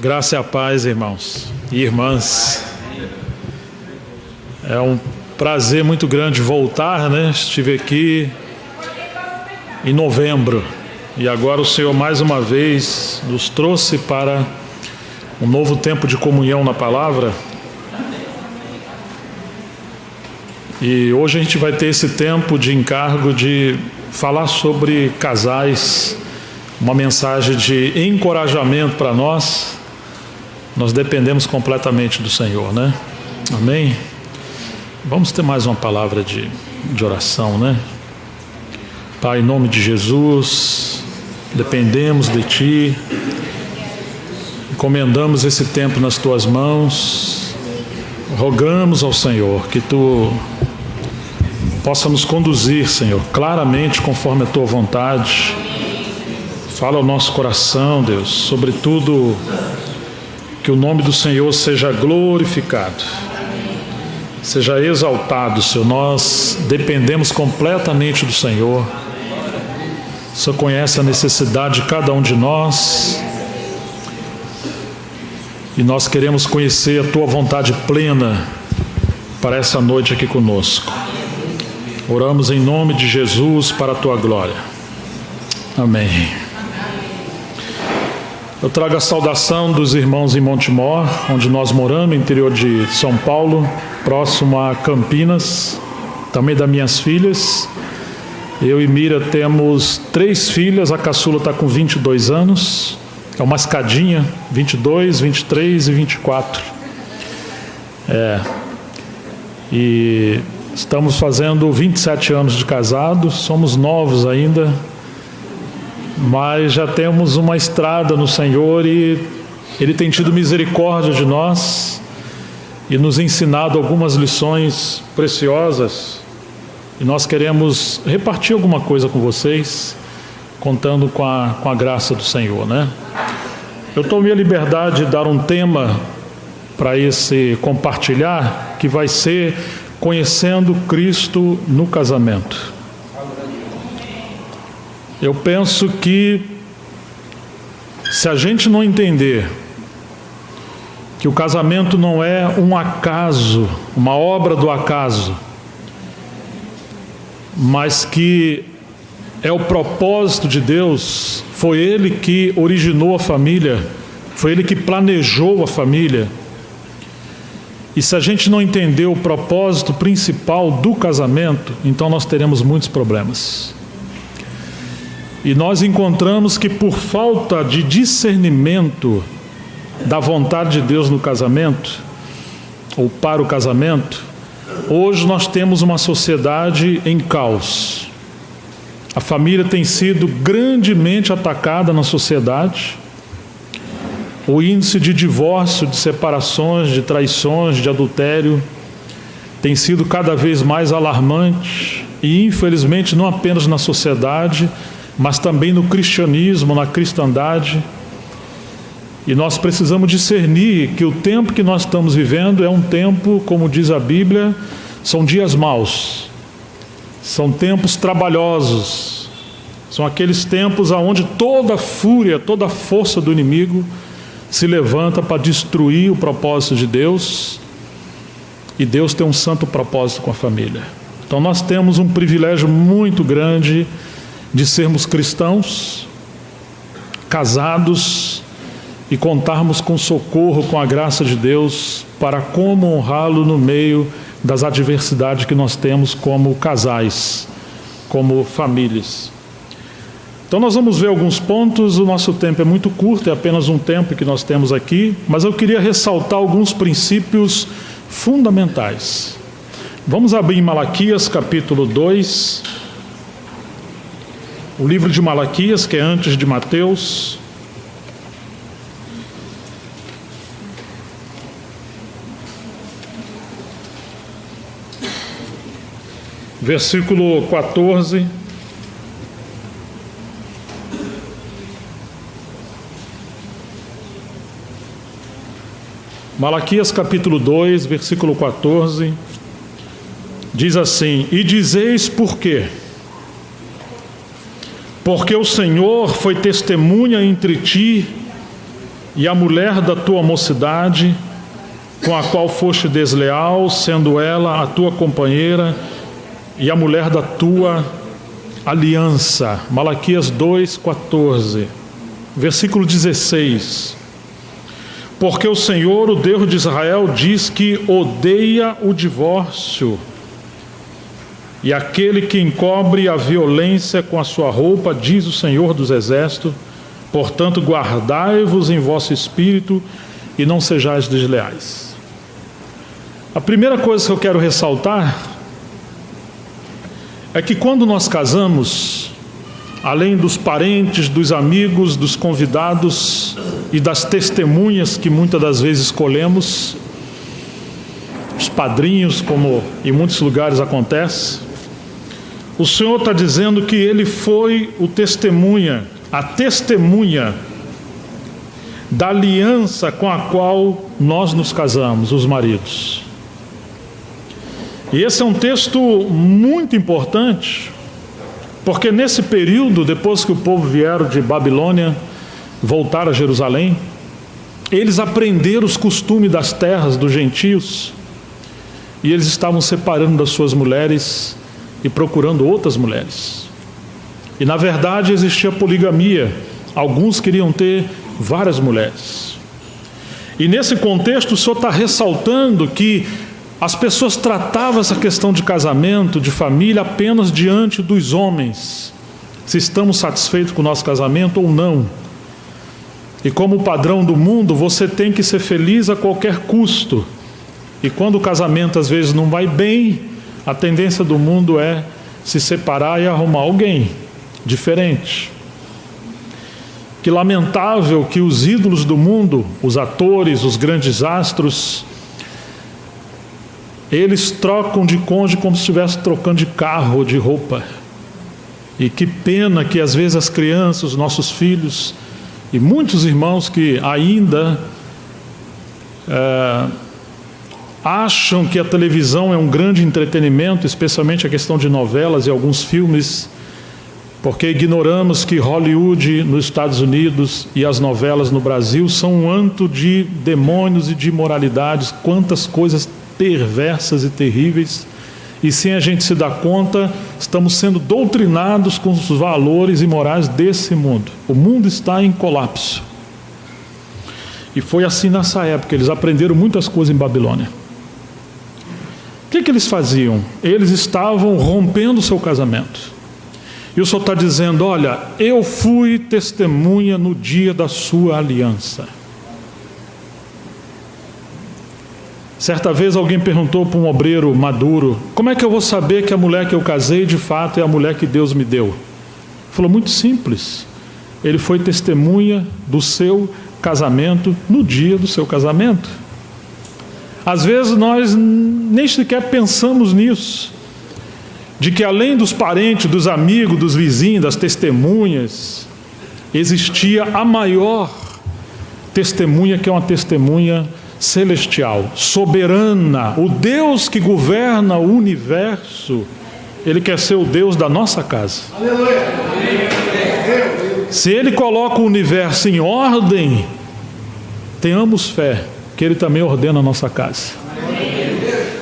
Graça e a paz, irmãos e irmãs. É um prazer muito grande voltar, né? Estive aqui em novembro e agora o Senhor mais uma vez nos trouxe para um novo tempo de comunhão na palavra. E hoje a gente vai ter esse tempo de encargo de falar sobre casais, uma mensagem de encorajamento para nós. Nós dependemos completamente do Senhor, né? Amém? Vamos ter mais uma palavra de oração, né? Pai, em nome de Jesus, dependemos de Ti, encomendamos esse tempo nas Tuas mãos, rogamos ao Senhor que Tu possa nos conduzir, Senhor, claramente conforme a Tua vontade. Fala ao nosso coração, Deus, sobretudo que o nome do Senhor seja glorificado, seja exaltado, Senhor. Nós dependemos completamente do Senhor. O Senhor conhece a necessidade de cada um de nós e nós queremos conhecer a Tua vontade plena para essa noite aqui conosco. Oramos em nome de Jesus para a Tua glória. Amém. Eu trago a saudação dos irmãos em Montemor, onde nós moramos, no interior de São Paulo, próximo a Campinas, também das minhas filhas. Eu e Mira temos 3 filhas, a caçula está com 22 anos, é uma escadinha, 22, 23 e 24. E estamos fazendo 27 anos de casado, somos novos ainda, mas já temos uma estrada no Senhor e Ele tem tido misericórdia de nós e nos ensinado algumas lições preciosas, e nós queremos repartir alguma coisa com vocês, contando com a graça do Senhor, né? Eu tomei a liberdade de dar um tema para esse compartilhar, que vai ser conhecendo Cristo no casamento. Eu penso que se a gente não entender que o casamento não é um acaso, uma obra do acaso, mas que é o propósito de Deus, foi Ele que originou a família, foi Ele que planejou a família. E se a gente não entender o propósito principal do casamento, então nós teremos muitos problemas. E nós encontramos que por falta de discernimento da vontade de Deus no casamento, ou para o casamento, hoje nós temos uma sociedade em caos. A família tem sido grandemente atacada na sociedade. O índice de divórcio, de separações, de traições, de adultério tem sido cada vez mais alarmante. E infelizmente não apenas na sociedade, mas também no cristianismo, na cristandade. E nós precisamos discernir que o tempo que nós estamos vivendo é um tempo, como diz a Bíblia, são dias maus, são tempos trabalhosos, são aqueles tempos onde toda a fúria, toda a força do inimigo se levanta para destruir o propósito de Deus, e Deus tem um santo propósito com a família. Então nós temos um privilégio muito grande de sermos cristãos, casados, e contarmos com socorro, com a graça de Deus, para como honrá-lo no meio das adversidades que nós temos como casais, como famílias. Então nós vamos ver alguns pontos. O nosso tempo é muito curto, é apenas um tempo que nós temos aqui, mas eu queria ressaltar alguns princípios fundamentais. Vamos abrir em Malaquias capítulo 2, o livro de Malaquias, que é antes de Mateus. Versículo 14. Malaquias capítulo 2, versículo 14. Diz assim: E dizeis por quê? Porque o Senhor foi testemunha entre ti e a mulher da tua mocidade, com a qual foste desleal, sendo ela a tua companheira e a mulher da tua aliança. Malaquias 2:14. Versículo 16. Porque o Senhor, o Deus de Israel, diz que odeia o divórcio, e aquele que encobre a violência com a sua roupa, diz o Senhor dos Exércitos. Portanto, guardai-vos em vosso espírito e não sejais desleais. A primeira coisa que eu quero ressaltar é que quando nós casamos, além dos parentes, dos amigos, dos convidados e das testemunhas que muitas das vezes escolhemos, os padrinhos, como em muitos lugares acontece, o Senhor está dizendo que Ele foi a testemunha da aliança com a qual nós nos casamos, os maridos. E esse é um texto muito importante, porque nesse período, depois que o povo vieram de Babilônia, voltaram a Jerusalém, eles aprenderam os costumes das terras dos gentios, e eles estavam separando das suas mulheres e procurando outras mulheres. E na verdade existia poligamia, alguns queriam ter várias mulheres. E nesse contexto o Senhor está ressaltando que as pessoas tratavam essa questão de casamento, de família, apenas diante dos homens, se estamos satisfeitos com o nosso casamento ou não. E como padrão do mundo, você tem que ser feliz a qualquer custo. E quando o casamento às vezes não vai bem, a tendência do mundo é se separar e arrumar alguém diferente. Que lamentável que os ídolos do mundo, os atores, os grandes astros, eles trocam de cônjuge como se estivessem trocando de carro ou de roupa. E que pena que às vezes as crianças, os nossos filhos e muitos irmãos que ainda acham que a televisão é um grande entretenimento, especialmente a questão de novelas e alguns filmes, porque ignoramos que Hollywood nos Estados Unidos e as novelas no Brasil são um antro de demônios e de imoralidades, quantas coisas perversas e terríveis, e sem a gente se dar conta, estamos sendo doutrinados com os valores imorais desse mundo. O mundo está em colapso. E foi assim nessa época, eles aprenderam muitas coisas em Babilônia. O que eles faziam? Eles estavam rompendo o seu casamento. E o Senhor está dizendo, olha, eu fui testemunha no dia da sua aliança. Certa vez alguém perguntou para um obreiro maduro, como é que eu vou saber que a mulher que eu casei de fato é a mulher que Deus me deu? Ele falou, muito simples. Ele foi testemunha do seu casamento no dia do seu casamento. Às vezes nós nem sequer pensamos nisso, de que além dos parentes, dos amigos, dos vizinhos, das testemunhas, existia a maior testemunha, que é uma testemunha celestial, soberana. O Deus que governa o universo, Ele quer ser o Deus da nossa casa. Aleluia. Se Ele coloca o universo em ordem, tenhamos fé que Ele também ordena a nossa casa.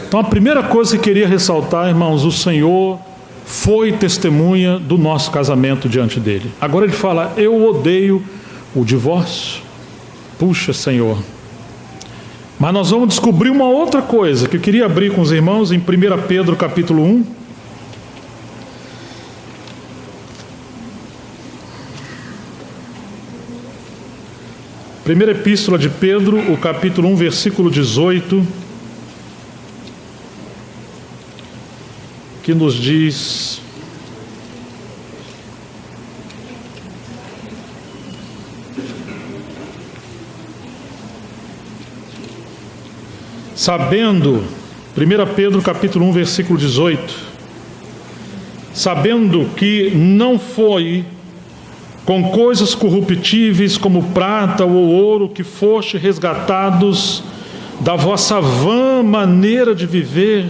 Então a primeira coisa que eu queria ressaltar, irmãos, o Senhor foi testemunha do nosso casamento diante dele. Agora ele fala, eu odeio o divórcio. Puxa, Senhor. Mas nós vamos descobrir uma outra coisa que eu queria abrir com os irmãos em 1 Pedro capítulo 1. Primeira epístola de Pedro, o capítulo 1, versículo 18, que nos diz: sabendo, 1 Pedro capítulo 1, versículo 18, sabendo que não foi com coisas corruptíveis como prata ou ouro que foste resgatados da vossa vã maneira de viver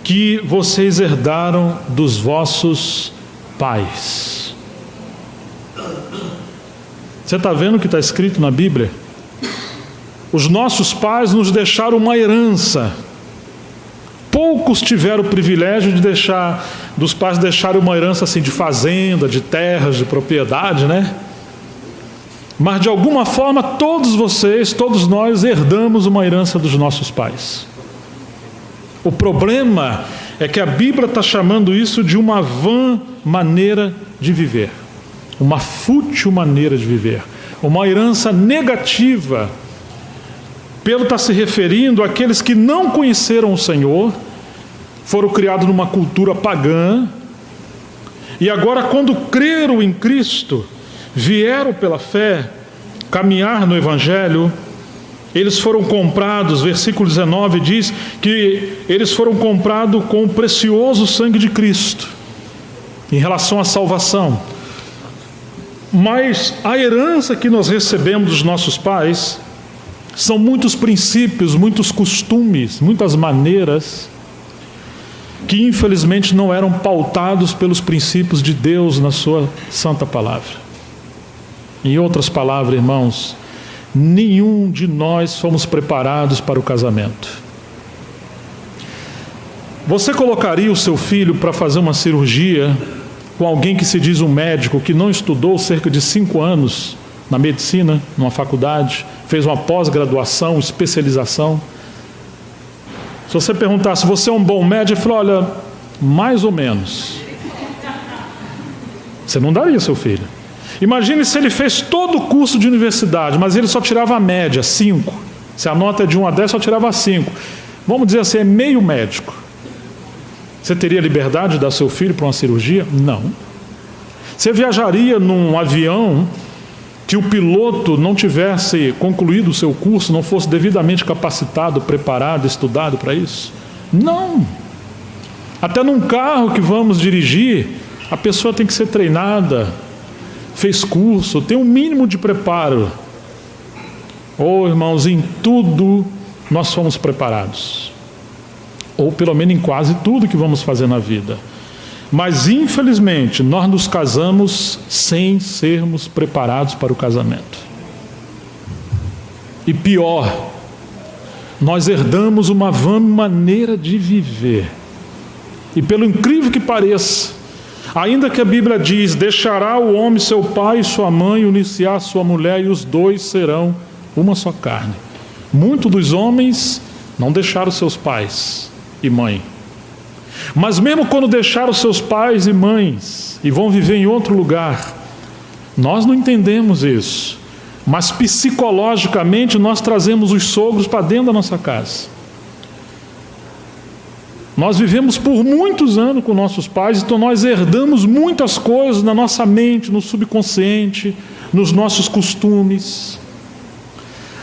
que vocês herdaram dos vossos pais. Você está vendo o que está escrito na Bíblia? Os nossos pais nos deixaram uma herança. Poucos tiveram o privilégio dos pais deixarem uma herança assim de fazenda, de terras, de propriedade, né? Mas de alguma forma todos vocês, todos nós herdamos uma herança dos nossos pais. O problema é que a Bíblia está chamando isso de uma vã maneira de viver, uma fútil maneira de viver, uma herança negativa. Pedro está se referindo àqueles que não conheceram o Senhor, foram criados numa cultura pagã, e agora, quando creram em Cristo, vieram pela fé, caminhar no Evangelho, eles foram comprados, versículo 19 diz que eles foram comprados com o precioso sangue de Cristo, em relação à salvação. Mas a herança que nós recebemos dos nossos pais são muitos princípios, muitos costumes, muitas maneiras que infelizmente não eram pautados pelos princípios de Deus na sua santa palavra. Em outras palavras, irmãos, nenhum de nós fomos preparados para o casamento. Você colocaria o seu filho para fazer uma cirurgia com alguém que se diz um médico, que não estudou cerca de 5 anos na medicina, numa faculdade, fez uma pós-graduação, especialização? Se você perguntasse, você é um bom médico? Ele falou, olha, mais ou menos. Você não daria seu filho. Imagine se ele fez todo o curso de universidade, mas ele só tirava a média, 5. Se a nota é de 1 a 10, só tirava 5. Vamos dizer assim, é meio médico. Você teria liberdade de dar seu filho para uma cirurgia? Não. Você viajaria num avião que o piloto não tivesse concluído o seu curso, não fosse devidamente capacitado, preparado, estudado para isso? Não. Até num carro que vamos dirigir, a pessoa tem que ser treinada, fez curso, tem um mínimo de preparo. Oh, irmãos, em tudo nós fomos preparados. Ou pelo menos em quase tudo que vamos fazer na vida. Mas infelizmente nós nos casamos sem sermos preparados para o casamento. E pior, nós herdamos uma vã maneira de viver. E pelo incrível que pareça, ainda que a Bíblia diz, deixará o homem seu pai e sua mãe, unir-se à sua mulher, e os dois serão uma só carne. Muitos dos homens não deixaram seus pais e mãe. Mas mesmo quando deixaram seus pais e mães e vão viver em outro lugar, nós não entendemos isso. Mas psicologicamente nós trazemos os sogros para dentro da nossa casa. Nós vivemos por muitos anos com nossos pais, então nós herdamos muitas coisas na nossa mente, no subconsciente, nos nossos costumes.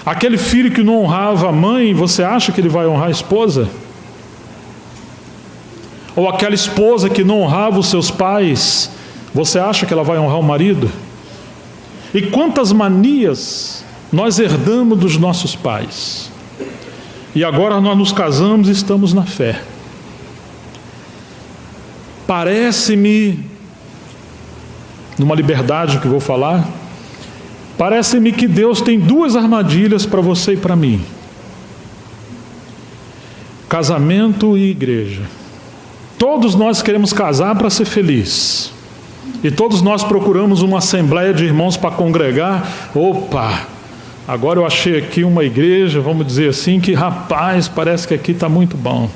Aquele filho que não honrava a mãe, você acha que ele vai honrar a esposa? Ou aquela esposa que não honrava os seus pais, você acha que ela vai honrar o marido? E quantas manias nós herdamos dos nossos pais. E agora nós nos casamos e estamos na fé. Parece-me, numa liberdade que eu vou falar, parece-me que Deus tem 2 armadilhas para você e para mim: casamento e igreja. Todos nós queremos casar para ser feliz. E todos nós procuramos uma assembleia de irmãos para congregar. Opa, agora eu achei aqui uma igreja, vamos dizer assim, que rapaz, parece que aqui está muito bom.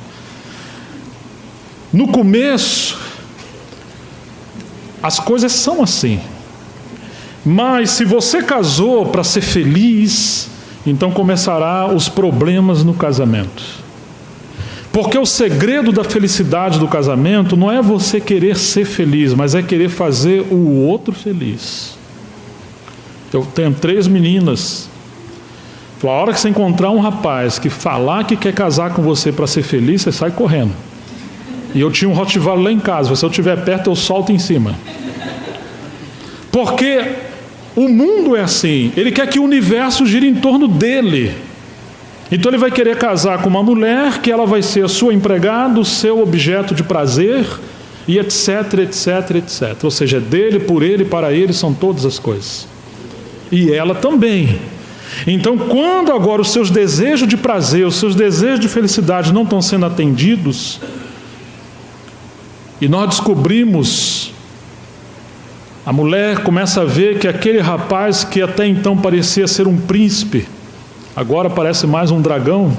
No começo, as coisas são assim. Mas se você casou para ser feliz, então começará os problemas no casamento. Porque o segredo da felicidade do casamento não é você querer ser feliz, mas é querer fazer o outro feliz. Eu tenho 3 meninas. A hora que você encontrar um rapaz que falar que quer casar com você para ser feliz, você sai correndo. E eu tinha um Rottweiler lá em casa, se eu estiver perto eu solto em cima. Porque o mundo é assim, ele quer que o universo gire em torno dele. Então ele vai querer casar com uma mulher que ela vai ser a sua empregada, o seu objeto de prazer, e etc, etc, etc. Ou seja, é dele, por ele, para ele, são todas as coisas. E ela também. Então, quando agora os seus desejos de prazer, os seus desejos de felicidade não estão sendo atendidos, e nós descobrimos, a mulher começa a ver que aquele rapaz que até então parecia ser um príncipe, agora parece mais um dragão,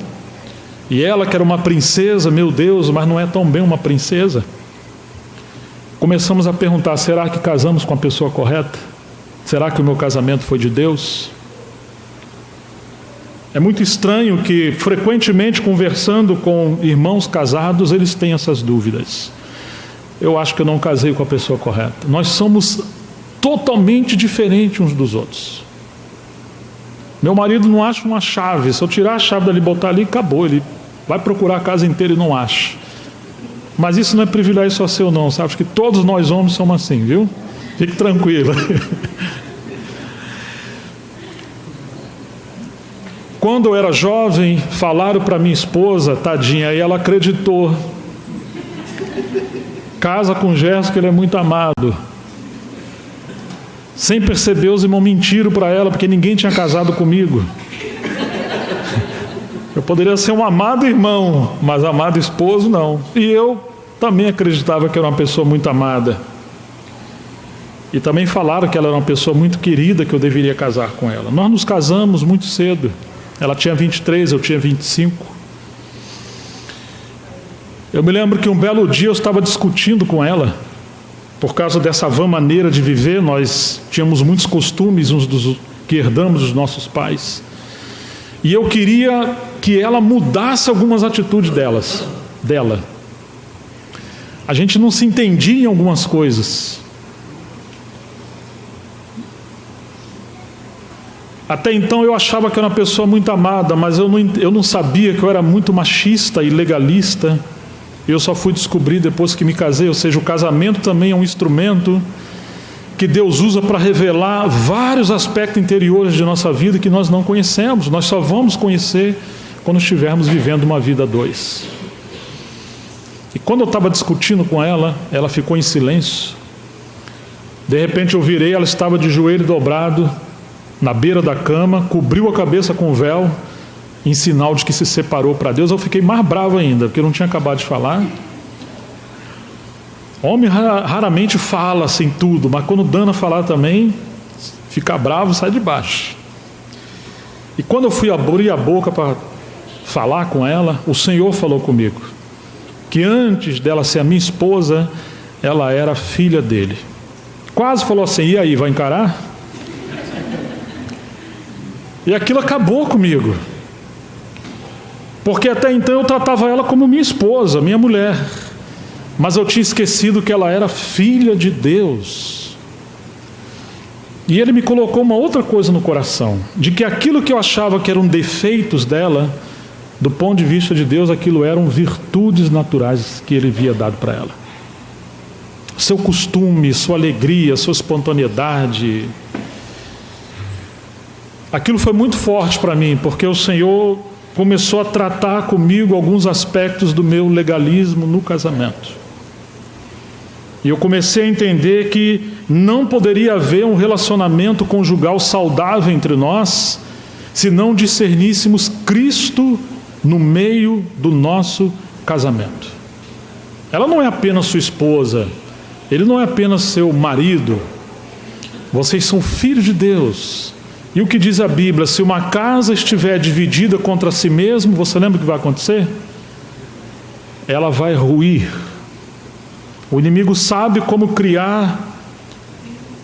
e ela que era uma princesa, meu Deus, mas não é tão bem uma princesa. Começamos a perguntar, será que casamos com a pessoa correta? Será que o meu casamento foi de Deus? É muito estranho que, frequentemente, conversando com irmãos casados, eles têm essas dúvidas. Eu acho que eu não casei com a pessoa correta. Nós somos totalmente diferentes uns dos outros. Meu marido não acha uma chave. Se eu tirar a chave dali e botar ali, acabou. Ele vai procurar a casa inteira e não acha. Mas isso não é privilégio só seu não, sabe? Acho que todos nós homens somos assim, viu? Fique tranquilo. Quando eu era jovem, falaram para minha esposa, tadinha, e ela acreditou. Casa com Gerson, que ele é muito amado. Sem perceber, os irmãos mentiram para ela, porque ninguém tinha casado comigo. Eu poderia ser um amado irmão, mas amado esposo não. E eu também acreditava que era uma pessoa muito amada. E também falaram que ela era uma pessoa muito querida, que eu deveria casar com ela. Nós nos casamos muito cedo. Ela tinha 23, eu tinha 25. Eu me lembro que um belo dia eu estava discutindo com ela, por causa dessa vã maneira de viver. Nós tínhamos muitos costumes que herdamos dos nossos pais. E eu queria que ela mudasse algumas atitudes dela. A gente não se entendia em algumas coisas. Até então eu achava que era uma pessoa muito amada, mas eu não sabia que eu era muito machista e legalista. Eu só fui descobrir depois que me casei. Ou seja, o casamento também é um instrumento que Deus usa para revelar vários aspectos interiores de nossa vida que nós não conhecemos. Nós só vamos conhecer quando estivermos vivendo uma vida a dois. E quando eu estava discutindo com ela, ela ficou em silêncio. De repente eu virei, ela estava de joelho dobrado na beira da cama, cobriu a cabeça com o véu, em sinal de que se separou para Deus. Eu fiquei mais bravo ainda, porque eu não tinha acabado de falar. Homem raramente fala assim tudo, mas quando dana falar também, fica bravo, sai de baixo. E quando eu fui abrir a boca para falar com ela, o Senhor falou comigo, que antes dela ser a minha esposa, ela era filha dele. Quase falou assim, e aí, vai encarar? E aquilo acabou comigo. Porque até então eu tratava ela como minha esposa, minha mulher. Mas eu tinha esquecido que ela era filha de Deus. E ele me colocou uma outra coisa no coração, de que aquilo que eu achava que eram defeitos dela, do ponto de vista de Deus, aquilo eram virtudes naturais que ele havia dado para ela. Seu costume, sua alegria, sua espontaneidade. Aquilo foi muito forte para mim, porque o Senhor começou a tratar comigo alguns aspectos do meu legalismo no casamento. E eu comecei a entender que não poderia haver um relacionamento conjugal saudável entre nós se não discerníssemos Cristo no meio do nosso casamento. Ela não é apenas sua esposa, ele não é apenas seu marido. Vocês são filhos de Deus. E o que diz a Bíblia? Se uma casa estiver dividida contra si mesmo, você lembra o que vai acontecer? Ela vai ruir. O inimigo sabe como criar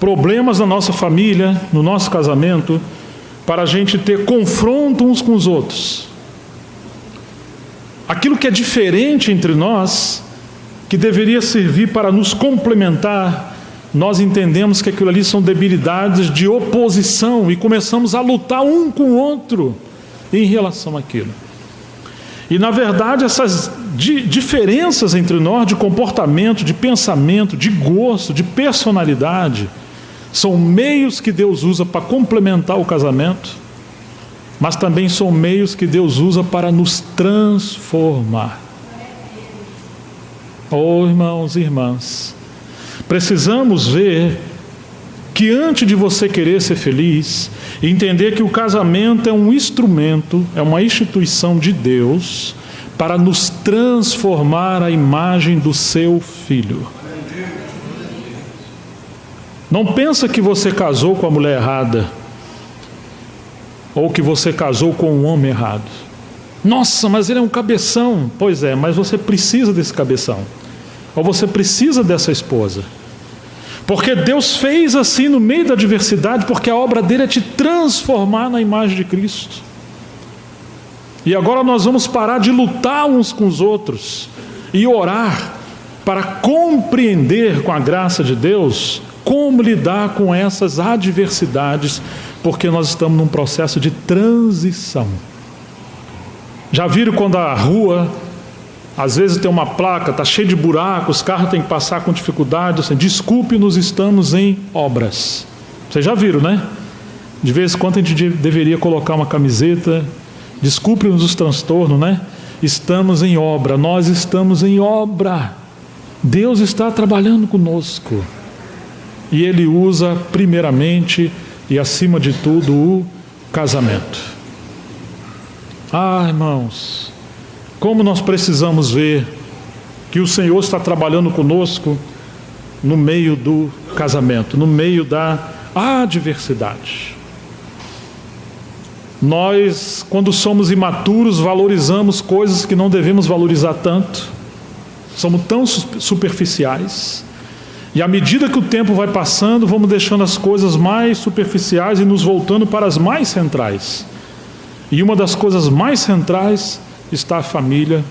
problemas na nossa família, no nosso casamento, para a gente ter confronto uns com os outros. Aquilo que é diferente entre nós, que deveria servir para nos complementar, nós entendemos que aquilo ali são debilidades de oposição e começamos a lutar um com o outro em relação àquilo. E na verdade essas diferenças entre nós de comportamento, de pensamento, de gosto, de personalidade, são meios que Deus usa para complementar o casamento, mas também são meios que Deus usa para nos transformar. Oh, irmãos e irmãs, precisamos ver que antes de você querer ser feliz, entender que o casamento é um instrumento, é uma instituição de Deus para nos transformar à imagem do seu Filho. Não pensa que você casou com a mulher errada, ou que você casou com um homem errado. Nossa, mas ele é um cabeção. Pois é, mas você precisa desse cabeção, ou você precisa dessa esposa. Porque Deus fez assim no meio da adversidade, porque a obra dele é te transformar na imagem de Cristo. E agora nós vamos parar de lutar uns com os outros e orar para compreender com a graça de Deus como lidar com essas adversidades, porque nós estamos num processo de transição. Já viram quando a rua, às vezes tem uma placa, está cheia de buracos, os carros têm que passar com dificuldade, assim, desculpe, nós estamos em obras. Vocês já viram, né? De vez em quando a gente deveria colocar uma camiseta, desculpe-nos os transtornos, né? Estamos em obra, nós estamos em obra. Deus está trabalhando conosco. E Ele usa primeiramente e acima de tudo o casamento. Ah, irmãos, como nós precisamos ver que o Senhor está trabalhando conosco no meio do casamento, no meio da adversidade. Nós, quando somos imaturos, valorizamos coisas que não devemos valorizar tanto. Somos tão superficiais. E à medida que o tempo vai passando, vamos deixando as coisas mais superficiais e nos voltando para as mais centrais. E uma das coisas mais centrais está a família,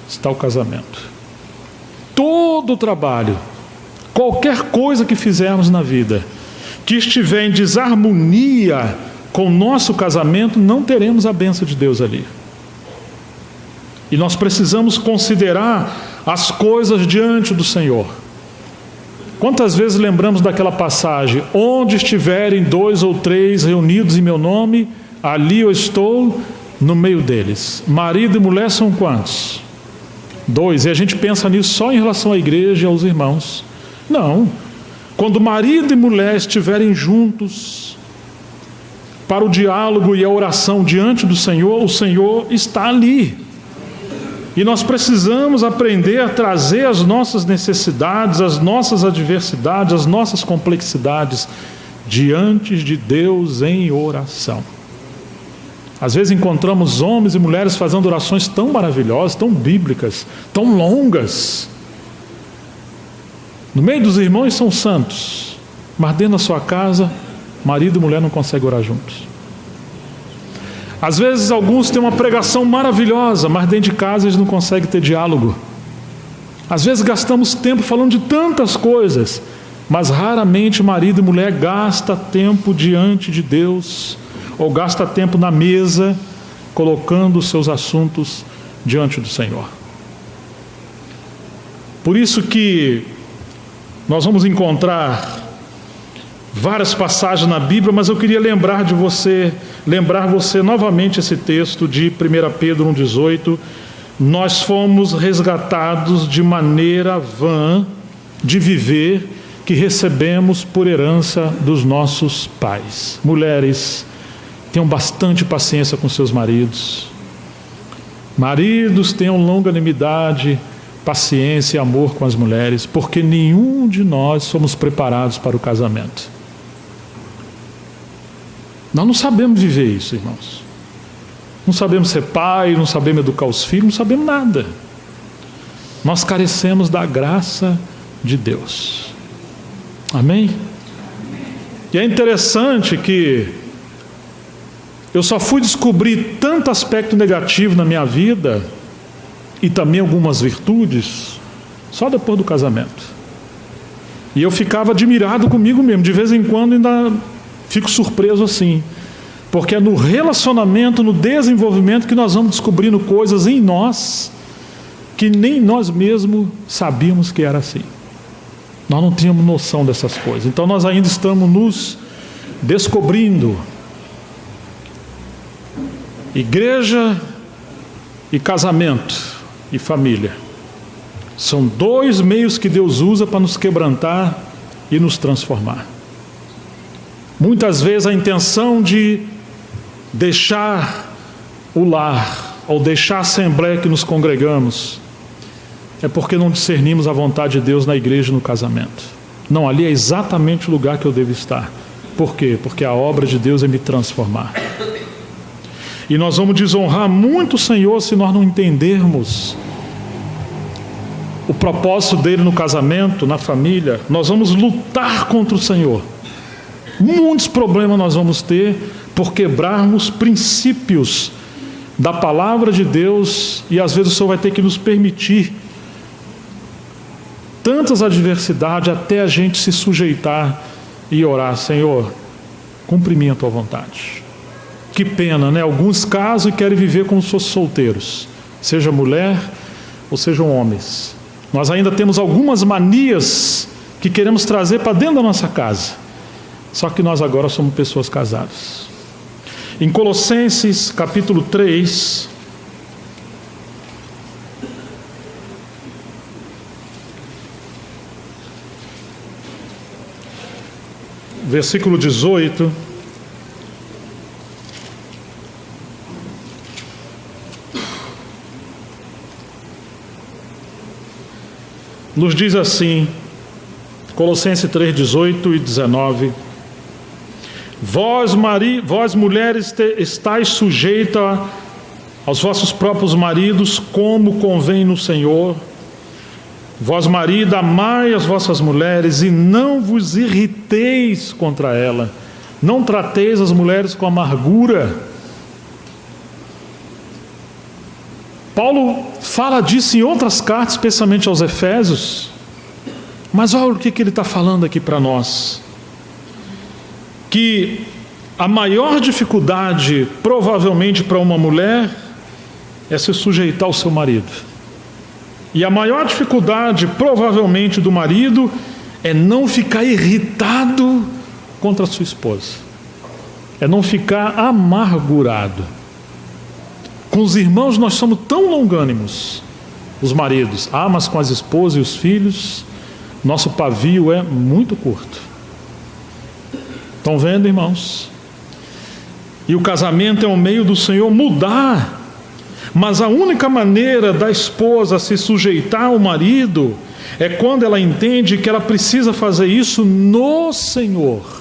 está o casamento. Todo o trabalho, qualquer coisa que fizermos na vida, que estiver em desarmonia com o nosso casamento, não teremos a bênção de Deus ali. E nós precisamos considerar as coisas diante do Senhor. Quantas vezes lembramos daquela passagem: onde estiverem 2 ou 3 reunidos em meu nome, ali eu estou no meio deles. Marido e mulher são quantos? 2. E a gente pensa nisso só em relação à igreja e aos irmãos. Não. Quando marido e mulher estiverem juntos para o diálogo e a oração diante do Senhor, o Senhor está ali. E nós precisamos aprender a trazer as nossas necessidades, as nossas adversidades, as nossas complexidades diante de Deus em oração. Às vezes encontramos homens e mulheres fazendo orações tão maravilhosas, tão bíblicas, tão longas. No meio dos irmãos são santos, mas dentro da sua casa, marido e mulher não conseguem orar juntos. Às vezes alguns têm uma pregação maravilhosa, mas dentro de casa eles não conseguem ter diálogo. Às vezes gastamos tempo falando de tantas coisas, mas raramente marido e mulher gasta tempo diante de Deus, ou gasta tempo na mesa, colocando os seus assuntos diante do Senhor. Por isso que nós vamos encontrar várias passagens na Bíblia, mas eu queria lembrar você novamente esse texto de 1 Pedro 1,18. Nós fomos resgatados de maneira vã de viver que recebemos por herança dos nossos pais. Mulheres, tenham bastante paciência com seus maridos. Maridos, tenham longanimidade, paciência e amor com as mulheres, porque nenhum de nós somos preparados para o casamento. Nós não sabemos viver isso, irmãos. Não sabemos ser pai, não sabemos educar os filhos, não sabemos nada. Nós carecemos da graça de Deus. Amém? E é interessante que eu só fui descobrir tanto aspecto negativo na minha vida e também algumas virtudes só depois do casamento. E eu ficava admirado comigo mesmo. De vez em quando ainda fico surpreso assim, porque é no relacionamento, no desenvolvimento que nós vamos descobrindo coisas em nós que nem nós mesmos sabíamos que era assim. Nós não tínhamos noção dessas coisas. Então nós ainda estamos nos descobrindo. Igreja e casamento e família são 2 meios que Deus usa para nos quebrantar e nos transformar. Muitas vezes a intenção de deixar o lar, ou deixar a assembleia que nos congregamos, é porque não discernimos a vontade de Deus na igreja e no casamento. Não, ali é exatamente o lugar que eu devo estar. Por quê? Porque a obra de Deus é me transformar. E nós vamos desonrar muito o Senhor se nós não entendermos o propósito dele no casamento, na família. Nós vamos lutar contra o Senhor. Muitos problemas nós vamos ter por quebrarmos princípios da palavra de Deus, e às vezes o Senhor vai ter que nos permitir tantas adversidades até a gente se sujeitar e orar: Senhor, cumpre a tua vontade. Que pena, né? Alguns casam e querem viver como se fossem solteiros, seja mulher ou sejam homens. Nós ainda temos algumas manias que queremos trazer para dentro da nossa casa, só que nós agora somos pessoas casadas. Em Colossenses capítulo 3, versículo 18, nos diz assim, Colossenses 3, 18 e 19: Vós mulheres, estáis sujeitas aos vossos próprios maridos, como convém no Senhor. Vós, marido, amai as vossas mulheres e não vos irriteis contra ela. Não trateis as mulheres com amargura. Paulo fala disso em outras cartas, especialmente aos Efésios. Mas olha o que ele está falando aqui para nós. Que a maior dificuldade, provavelmente, para uma mulher é se sujeitar ao seu marido. E a maior dificuldade, provavelmente, do marido é não ficar irritado contra a sua esposa. É não ficar amargurado. Com os irmãos nós somos tão longânimos, os maridos. Mas com as esposas e os filhos, nosso pavio é muito curto. Estão vendo, irmãos? E o casamento é um meio do Senhor mudar. Mas a única maneira da esposa se sujeitar ao marido é quando ela entende que ela precisa fazer isso no Senhor.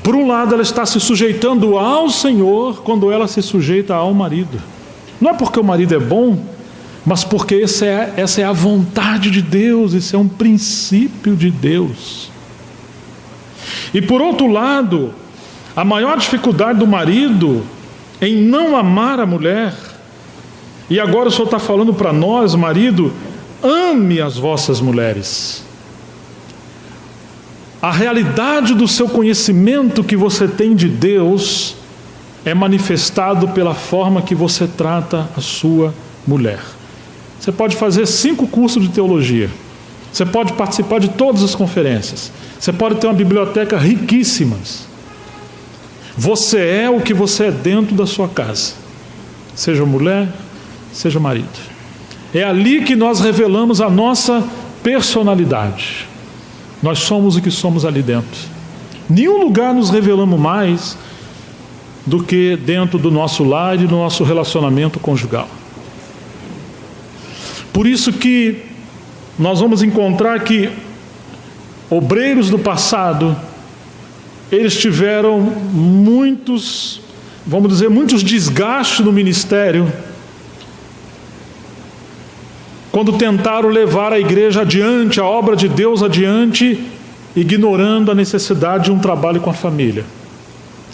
Por um lado, ela está se sujeitando ao Senhor quando ela se sujeita ao marido. Não é porque o marido é bom, mas porque essa é a vontade de Deus, esse é um princípio de Deus. E por outro lado, a maior dificuldade do marido em não amar a mulher, e agora o Senhor está falando para nós, marido, ame as vossas mulheres. A realidade do seu conhecimento que você tem de Deus é manifestado pela forma que você trata a sua mulher. Você pode fazer 5 cursos de teologia, você pode participar de todas as conferências, você pode ter uma biblioteca riquíssima. Você é o que você é dentro da sua casa, seja mulher, seja marido. É ali que nós revelamos a nossa personalidade. Nós somos o que somos ali dentro. Nenhum lugar nos revelamos mais do que dentro do nosso lar e do nosso relacionamento conjugal. Por isso que nós vamos encontrar que obreiros do passado, eles tiveram muitos desgastes no ministério, quando tentaram levar a igreja adiante, a obra de Deus adiante, ignorando a necessidade de um trabalho com a família.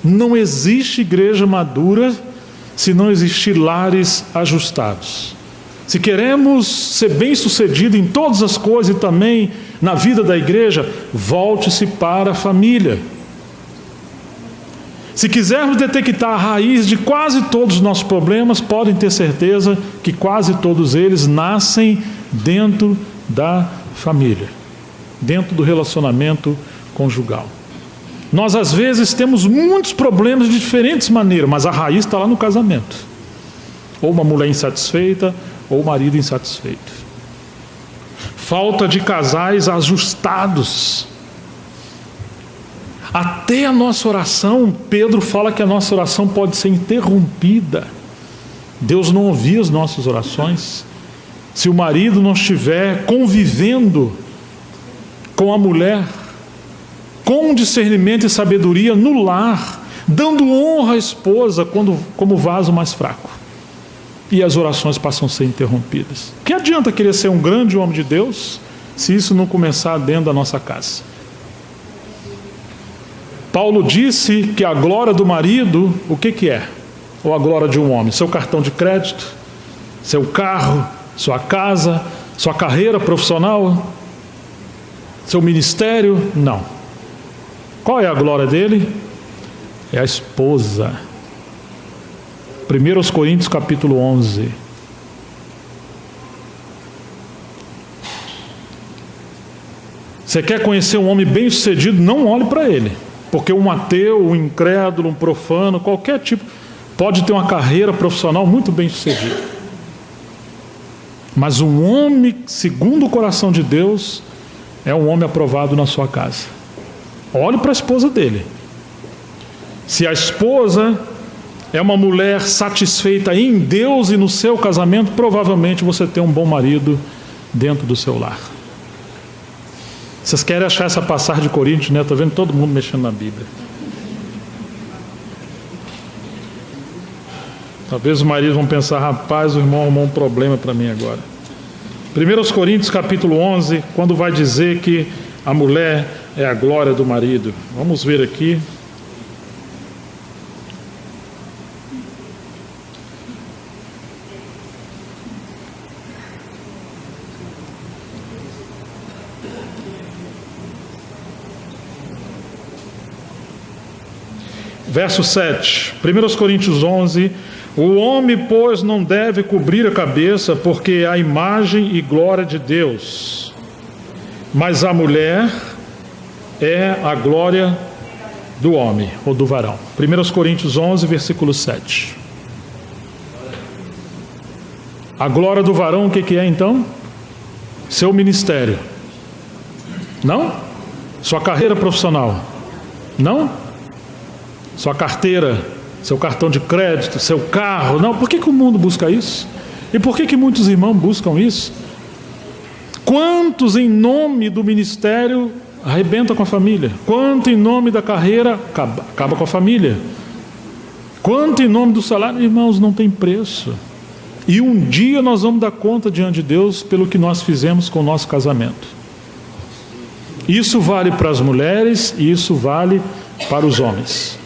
Não existe igreja madura se não existir lares ajustados. Se queremos ser bem-sucedido em todas as coisas e também na vida da igreja, volte-se para a família. Se quisermos detectar a raiz de quase todos os nossos problemas, podem ter certeza que quase todos eles nascem dentro da família, dentro do relacionamento conjugal. Nós às vezes temos muitos problemas de diferentes maneiras, mas a raiz está lá no casamento. Ou uma mulher insatisfeita, ou o marido insatisfeito. Falta de casais ajustados. Até a nossa oração, Pedro fala que a nossa oração pode ser interrompida. Deus não ouvia as nossas orações. Se o marido não estiver convivendo com a mulher, com discernimento e sabedoria no lar, dando honra à esposa como vaso mais fraco. E as orações passam a ser interrompidas. Que adianta querer ser um grande homem de Deus se isso não começar dentro da nossa casa? Paulo disse que a glória do marido, o que é? Ou a glória de um homem? Seu cartão de crédito, seu carro, sua casa, sua carreira profissional, seu ministério? Não. Qual é a glória dele? É a esposa. 1 Coríntios capítulo 11. Você quer conhecer um homem bem-sucedido? Não olhe para ele. Porque um ateu, um incrédulo, um profano, qualquer tipo, pode ter uma carreira profissional muito bem-sucedida. Mas um homem, segundo o coração de Deus, é um homem aprovado na sua casa. Olhe para a esposa dele. Se a esposa é uma mulher satisfeita em Deus e no seu casamento, provavelmente você tem um bom marido dentro do seu lar. Vocês querem achar essa passagem de Coríntios, né? Estou vendo todo mundo mexendo na Bíblia. Talvez os maridos vão pensar, rapaz, o irmão arrumou um problema para mim agora. 1 Coríntios capítulo 11, quando vai dizer que a mulher é a glória do marido. Vamos ver aqui. Verso 7, 1 Coríntios 11, o homem, pois, não deve cobrir a cabeça, porque é a imagem e glória de Deus, mas a mulher é a glória do homem, ou do varão. 1 Coríntios 11, versículo 7. A glória do varão, o que é então? Seu ministério. Não? Sua carreira profissional. Não? Sua carteira, seu cartão de crédito, seu carro. Não, por que o mundo busca isso? E por que muitos irmãos buscam isso? Quantos em nome do ministério arrebentam com a família? Quanto em nome da carreira acaba com a família? Quanto em nome do salário? Irmãos, não tem preço. E um dia nós vamos dar conta diante de Deus pelo que nós fizemos com o nosso casamento. Isso vale para as mulheres e isso vale para os homens.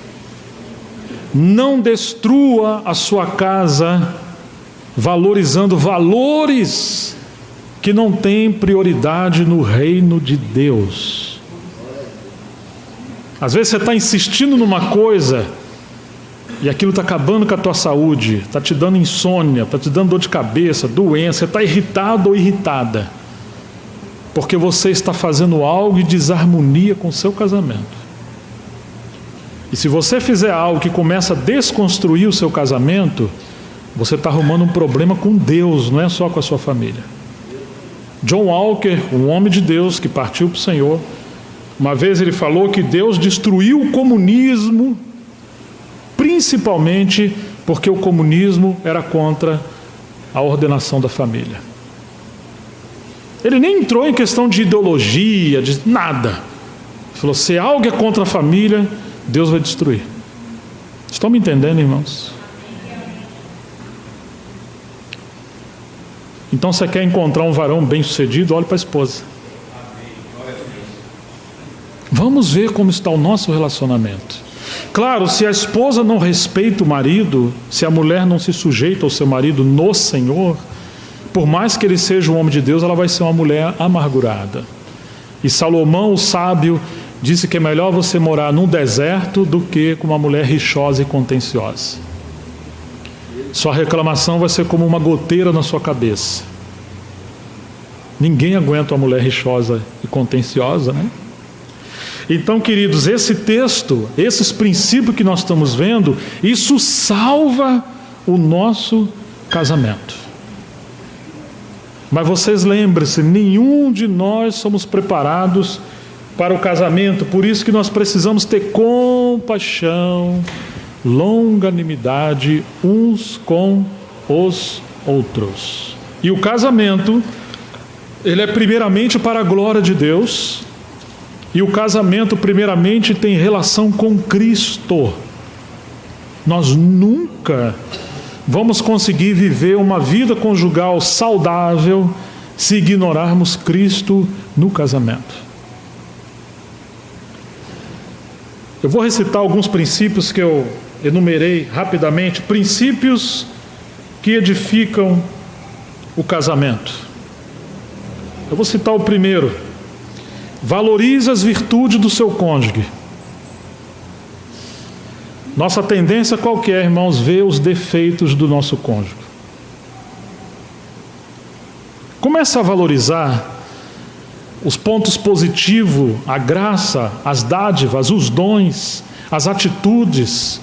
Não destrua a sua casa valorizando valores que não têm prioridade no reino de Deus. Às vezes você está insistindo numa coisa e aquilo está acabando com a tua saúde, está te dando insônia, está te dando dor de cabeça, doença, você está irritado ou irritada, porque você está fazendo algo de desarmonia com o seu casamento. E se você fizer algo que começa a desconstruir o seu casamento, você está arrumando um problema com Deus, não é só com a sua família. John Walker, um homem de Deus que partiu para o Senhor, uma vez ele falou que Deus destruiu o comunismo, principalmente porque o comunismo era contra a ordenação da família. Ele nem entrou em questão de ideologia, de nada. Ele falou, se algo é contra a família, Deus vai destruir. Estão me entendendo, irmãos? Então, você quer encontrar um varão bem-sucedido? Olhe para a esposa. Vamos ver como está o nosso relacionamento. Claro, se a esposa não respeita o marido, se a mulher não se sujeita ao seu marido no Senhor, por mais que ele seja um homem de Deus, ela vai ser uma mulher amargurada. E Salomão, o sábio, disse que é melhor você morar num deserto do que com uma mulher rixosa e contenciosa. Sua reclamação vai ser como uma goteira na sua cabeça. Ninguém aguenta uma mulher rixosa e contenciosa, né? Então, queridos, esse texto, esses princípios que nós estamos vendo, isso salva o nosso casamento. Mas vocês lembrem-se, nenhum de nós somos preparados para o casamento. Por isso que nós precisamos ter compaixão, longanimidade uns com os outros. E o casamento, ele é primeiramente para a glória de Deus, e o casamento primeiramente tem relação com Cristo. Nós nunca vamos conseguir viver uma vida conjugal saudável se ignorarmos Cristo no casamento. Eu vou recitar alguns princípios que eu enumerei rapidamente, princípios que edificam o casamento. Eu vou citar o primeiro: valorize as virtudes do seu cônjuge. Nossa tendência qual que é, irmãos? Ver os defeitos do nosso cônjuge. Comece a valorizar os pontos positivos, a graça, as dádivas, os dons, as atitudes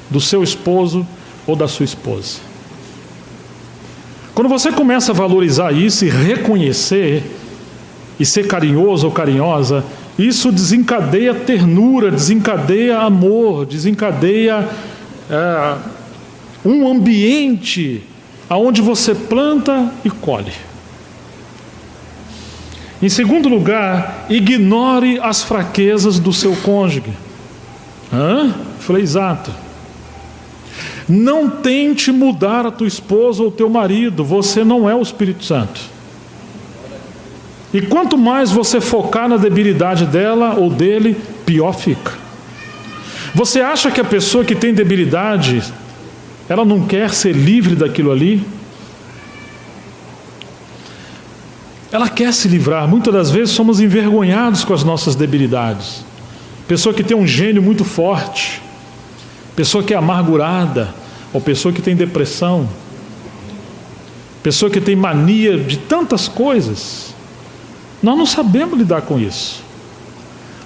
do seu esposo ou da sua esposa. Quando você começa a valorizar isso e reconhecer, e ser carinhoso ou carinhosa, isso desencadeia ternura, desencadeia amor, desencadeia um ambiente onde você planta e colhe. Em segundo lugar, ignore as fraquezas do seu cônjuge. Falei exato. Não tente mudar a tua esposa ou teu marido, você não é o Espírito Santo. E quanto mais você focar na debilidade dela ou dele, pior fica. Você acha que a pessoa que tem debilidade, ela não quer ser livre daquilo ali? Ela quer se livrar. Muitas das vezes somos envergonhados com as nossas debilidades. Pessoa que tem um gênio muito forte, pessoa que é amargurada, ou pessoa que tem depressão, pessoa que tem mania de tantas coisas. Nós não sabemos lidar com isso.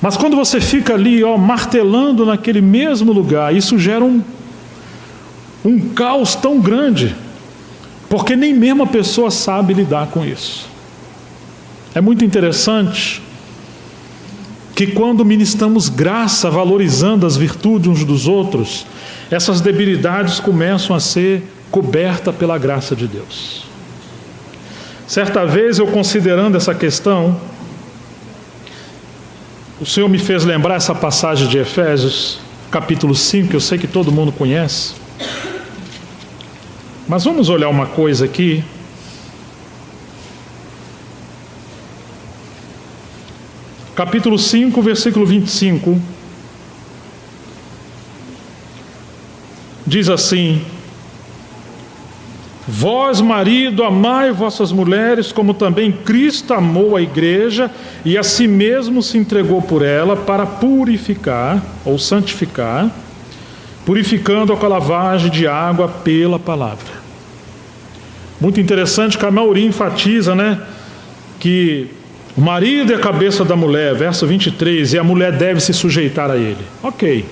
Mas quando você fica ali, martelando naquele mesmo lugar, isso gera um caos tão grande, porque nem mesmo a pessoa sabe lidar com isso. É muito interessante que quando ministramos graça, valorizando as virtudes uns dos outros, essas debilidades começam a ser cobertas pela graça de Deus. Certa vez, eu considerando essa questão, o Senhor me fez lembrar essa passagem de Efésios, capítulo 5, que eu sei que todo mundo conhece. Mas vamos olhar uma coisa aqui. Capítulo 5, versículo 25. Diz assim: vós, marido, amai vossas mulheres, como também Cristo amou a igreja e a si mesmo se entregou por ela para purificar ou santificar, purificando-a com a lavagem de água pela palavra. Muito interessante que a maioria enfatiza, que o marido é a cabeça da mulher, verso 23, e a mulher deve se sujeitar a ele. Ok,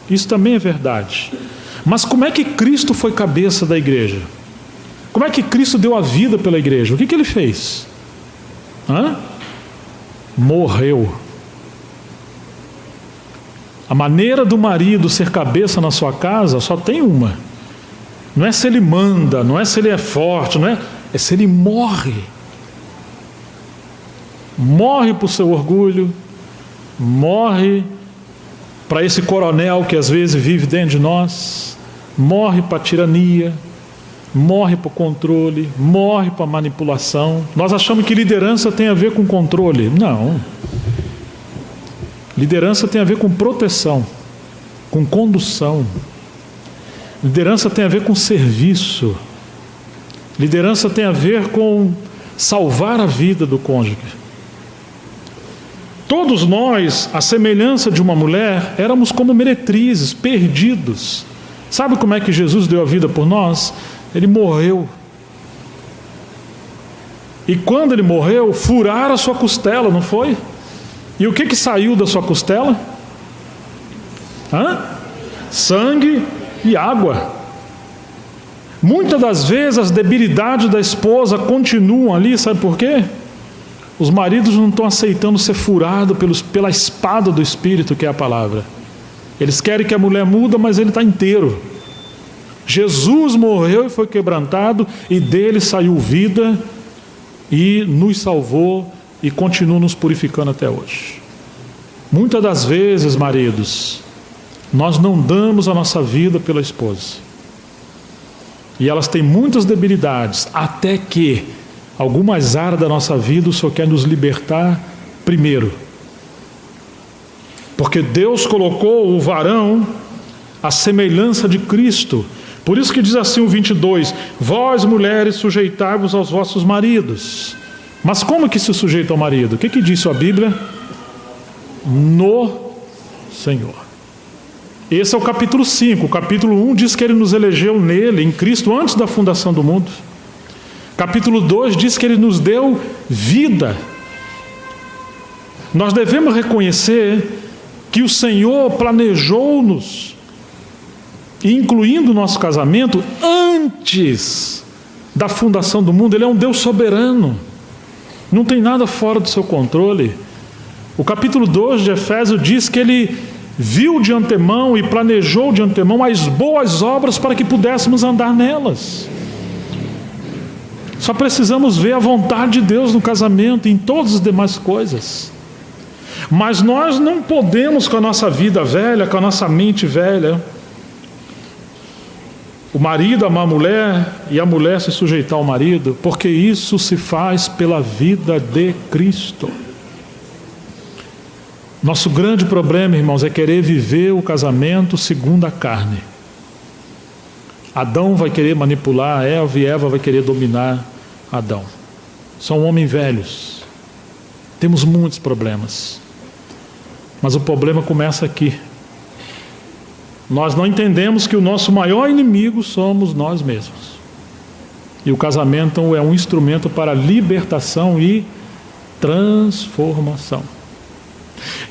isso também é verdade. Mas como é que Cristo foi cabeça da igreja? Como é que Cristo deu a vida pela igreja? O que ele fez? Morreu. A maneira do marido ser cabeça na sua casa só tem uma. Não é se ele manda, não é se ele é forte, é se ele morre. Morre para o seu orgulho, morre para esse coronel que às vezes vive dentro de nós, morre para a tirania, morre para o controle, morre para a manipulação. Nós achamos que liderança tem a ver com controle. Não. Liderança tem a ver com proteção, com condução. Liderança tem a ver com serviço. Liderança tem a ver com salvar a vida do cônjuge. Todos nós, à semelhança de uma mulher, éramos como meretrizes, perdidos. Sabe como é que Jesus deu a vida por nós? Ele morreu. E quando ele morreu, furaram a sua costela, não foi? E o que saiu da sua costela? Sangue e água. Muitas das vezes as debilidades da esposa continuam ali, sabe por quê? Os maridos não estão aceitando ser furados pela espada do Espírito, que é a palavra. Eles querem que a mulher muda, mas ele está inteiro. Jesus morreu e foi quebrantado, e dele saiu vida, e nos salvou, e continua nos purificando até hoje. Muitas das vezes, maridos, nós não damos a nossa vida pela esposa. E elas têm muitas debilidades, até que algumas áreas da nossa vida o Senhor quer nos libertar primeiro. Porque Deus colocou o varão à semelhança de Cristo. Por isso que diz assim o 22, vós mulheres sujeitai-vos aos vossos maridos. Mas como que se sujeita ao marido? O que diz a Bíblia? No Senhor. Esse é o capítulo 5. O capítulo 1 diz que ele nos elegeu nele, em Cristo, antes da fundação do mundo. Capítulo 2 diz que ele nos deu vida. Nós devemos reconhecer que o Senhor planejou-nos, incluindo o nosso casamento, antes da fundação do mundo. Ele é um Deus soberano. Não tem nada fora do seu controle. O capítulo 2 de Efésios diz que ele viu de antemão e planejou de antemão as boas obras para que pudéssemos andar nelas. Só precisamos ver a vontade de Deus no casamento e em todas as demais coisas. Mas nós não podemos, com a nossa vida velha, com a nossa mente velha, o marido amar a mulher e a mulher se sujeitar ao marido, porque isso se faz pela vida de Cristo. Nosso grande problema, irmãos, é querer viver o casamento segundo a carne. Adão vai querer manipular Eva e Eva vai querer dominar Adão. São homens velhos. Temos muitos problemas. Mas o problema começa aqui. Nós não entendemos que o nosso maior inimigo somos nós mesmos. E o casamento é um instrumento para libertação e transformação.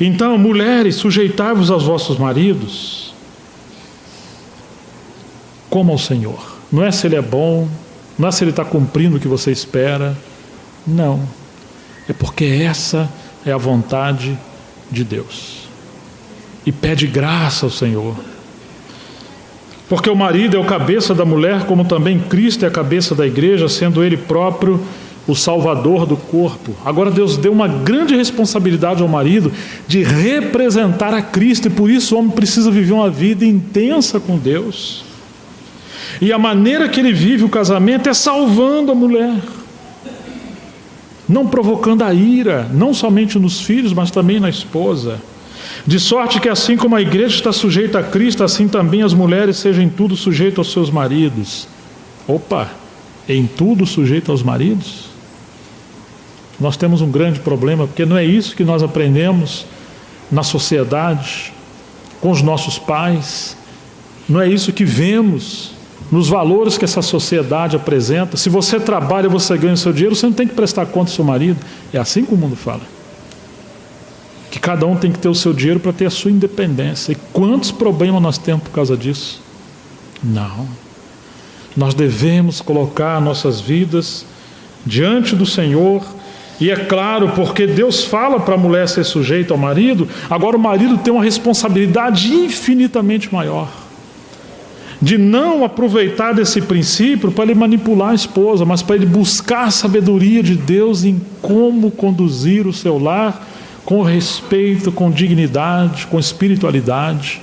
Então, mulheres, sujeitai-vos aos vossos maridos como ao Senhor. Não é se ele é bom, não é se ele está cumprindo o que você espera. Não. É porque essa é a vontade de Deus. E pede graça ao Senhor. Porque o marido é o cabeça da mulher, como também Cristo é a cabeça da igreja, sendo ele próprio o salvador do corpo. Agora Deus deu uma grande responsabilidade ao marido de representar a Cristo, e por isso o homem precisa viver uma vida intensa com Deus. E a maneira que ele vive o casamento é salvando a mulher, não provocando a ira, não somente nos filhos, mas também na esposa. De sorte que assim como a igreja está sujeita a Cristo, assim também as mulheres sejam em tudo sujeitas aos seus maridos. Opa, em tudo sujeito aos maridos? Nós temos um grande problema, porque não é isso que nós aprendemos na sociedade, com os nossos pais, não é isso que vemos nos valores que essa sociedade apresenta. Se você trabalha, você ganha o seu dinheiro, você não tem que prestar conta ao seu marido. É assim que o mundo fala. Que cada um tem que ter o seu dinheiro para ter a sua independência. E quantos problemas nós temos por causa disso? Não. Nós devemos colocar nossas vidas diante do Senhor. E é claro, porque Deus fala para a mulher ser sujeita ao marido, agora o marido tem uma responsabilidade infinitamente maior. De não aproveitar desse princípio para ele manipular a esposa, mas para ele buscar a sabedoria de Deus em como conduzir o seu lar com respeito, com dignidade, com espiritualidade,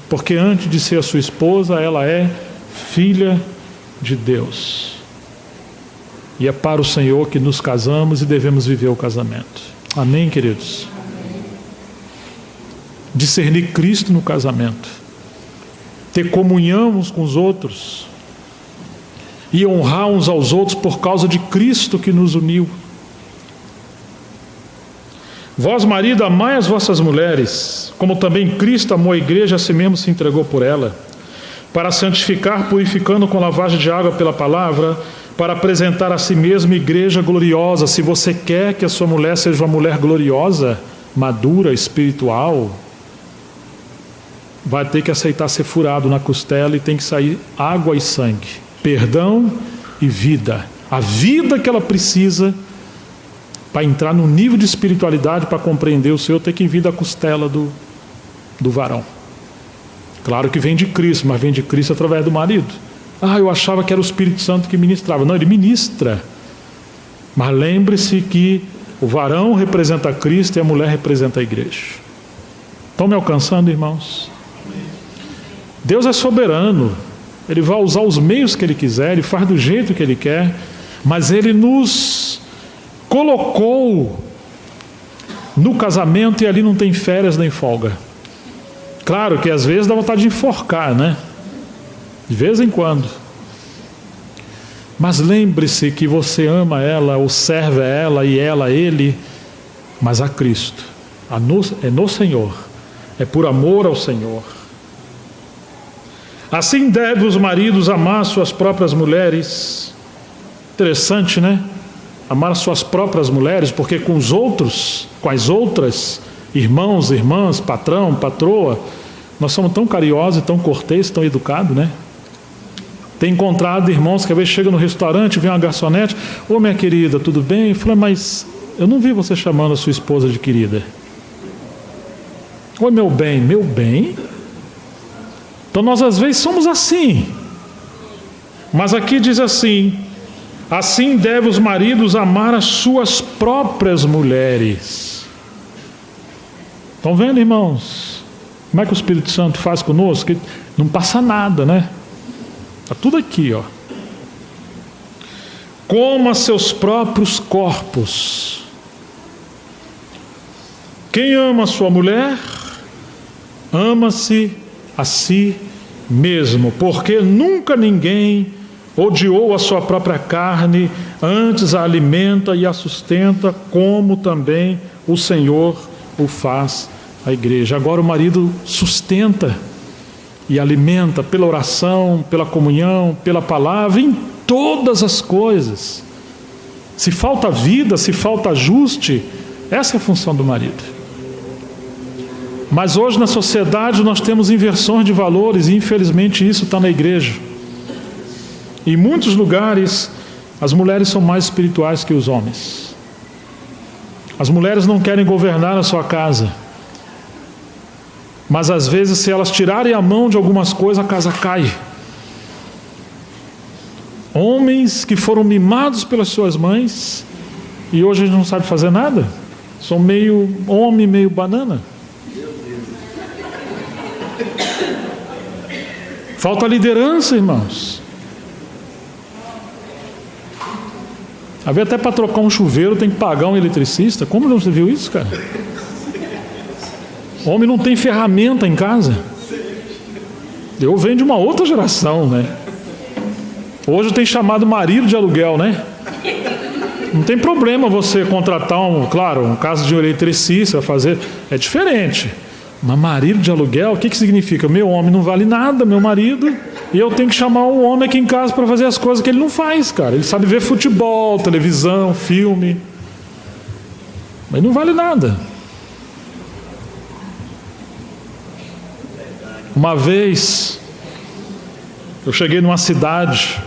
porque antes de ser a sua esposa, ela é filha de Deus. E é para o Senhor que nos casamos e devemos viver o casamento. Amém, queridos? Discernir Cristo no casamento, ter comunhão uns com os outros e honrar uns aos outros por causa de Cristo que nos uniu. Vós, marido, amai as vossas mulheres, como também Cristo amou a igreja, a si mesmo se entregou por ela, para santificar, purificando com lavagem de água pela palavra, para apresentar a si mesmo igreja gloriosa. Se você quer que a sua mulher seja uma mulher gloriosa, madura, espiritual, vai ter que aceitar ser furado na costela e tem que sair água e sangue, perdão e vida. A vida que ela precisa para entrar no nível de espiritualidade, para compreender o Senhor, tem que vir da costela do varão. Claro que vem de Cristo, mas vem de Cristo através do marido. Eu achava que era o Espírito Santo que ministrava. Não, ele ministra. Mas lembre-se que o varão representa Cristo e a mulher representa a igreja. Estão me alcançando, irmãos? Deus é soberano. Ele vai usar os meios que Ele quiser, Ele faz do jeito que Ele quer, mas Ele nos colocou no casamento e ali não tem férias nem folga. Claro que às vezes dá vontade de enforcar, né? De vez em quando. Mas lembre-se que você ama ela, ou serve a ela e ela a Ele, mas a Cristo. É no Senhor. É por amor ao Senhor. Assim devem os maridos amar suas próprias mulheres. Interessante, né? Amar suas próprias mulheres, porque com os outros, com as outras, irmãos, irmãs, patrão, patroa, nós somos tão carinhosos, tão corteses, tão educados, né? Tem encontrado irmãos que às vezes chegam no restaurante, vem uma garçonete, minha querida, tudo bem? Eu falo, mas eu não vi você chamando a sua esposa de querida. Meu bem, meu bem. Então nós às vezes somos assim. Mas aqui diz assim: assim devem os maridos amar as suas próprias mulheres. Estão vendo, irmãos? Como é que o Espírito Santo faz conosco? Que não passa nada, né? Está tudo aqui, ó. Como a seus próprios corpos. Quem ama a sua mulher, ama-se a si mesmo, porque nunca ninguém odiou a sua própria carne, antes a alimenta e a sustenta, como também o Senhor o faz à igreja. Agora o marido sustenta e alimenta pela oração, pela comunhão, pela palavra, em todas as coisas. Se falta vida, se falta ajuste, essa é a função do marido. Mas hoje na sociedade nós temos inversões de valores e infelizmente isso está na igreja. Em muitos lugares as mulheres são mais espirituais que os homens. As mulheres não querem governar a sua casa. Mas às vezes se elas tirarem a mão de algumas coisas, a casa cai. Homens que foram mimados pelas suas mães e hoje não sabem fazer nada. São meio homem, meio banana. Falta liderança, irmãos. Havia até para trocar um chuveiro tem que pagar um eletricista. Como não você viu isso, cara? O homem não tem ferramenta em casa. Eu venho de uma outra geração, né? Hoje tem chamado marido de aluguel, né? Não tem problema você contratar um caso de um eletricista, fazer. É diferente. Mas marido de aluguel, o que significa? Meu homem não vale nada, meu marido, e eu tenho que chamar um homem aqui em casa para fazer as coisas que ele não faz, cara. Ele sabe ver futebol, televisão, filme, mas não vale nada. Uma vez, eu cheguei numa cidade,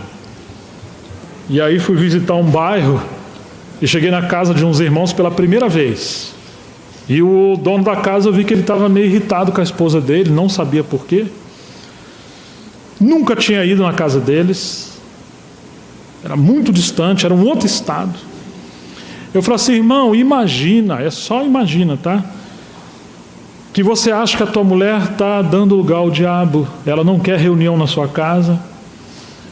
e aí fui visitar um bairro, e cheguei na casa de uns irmãos pela primeira vez. E o dono da casa, eu vi que ele estava meio irritado com a esposa dele, não sabia por quê. Nunca tinha ido na casa deles. Era muito distante, era um outro estado. Eu falei assim, irmão, imagina, é só imagina, tá? Que você acha que a tua mulher está dando lugar ao diabo. Ela não quer reunião na sua casa.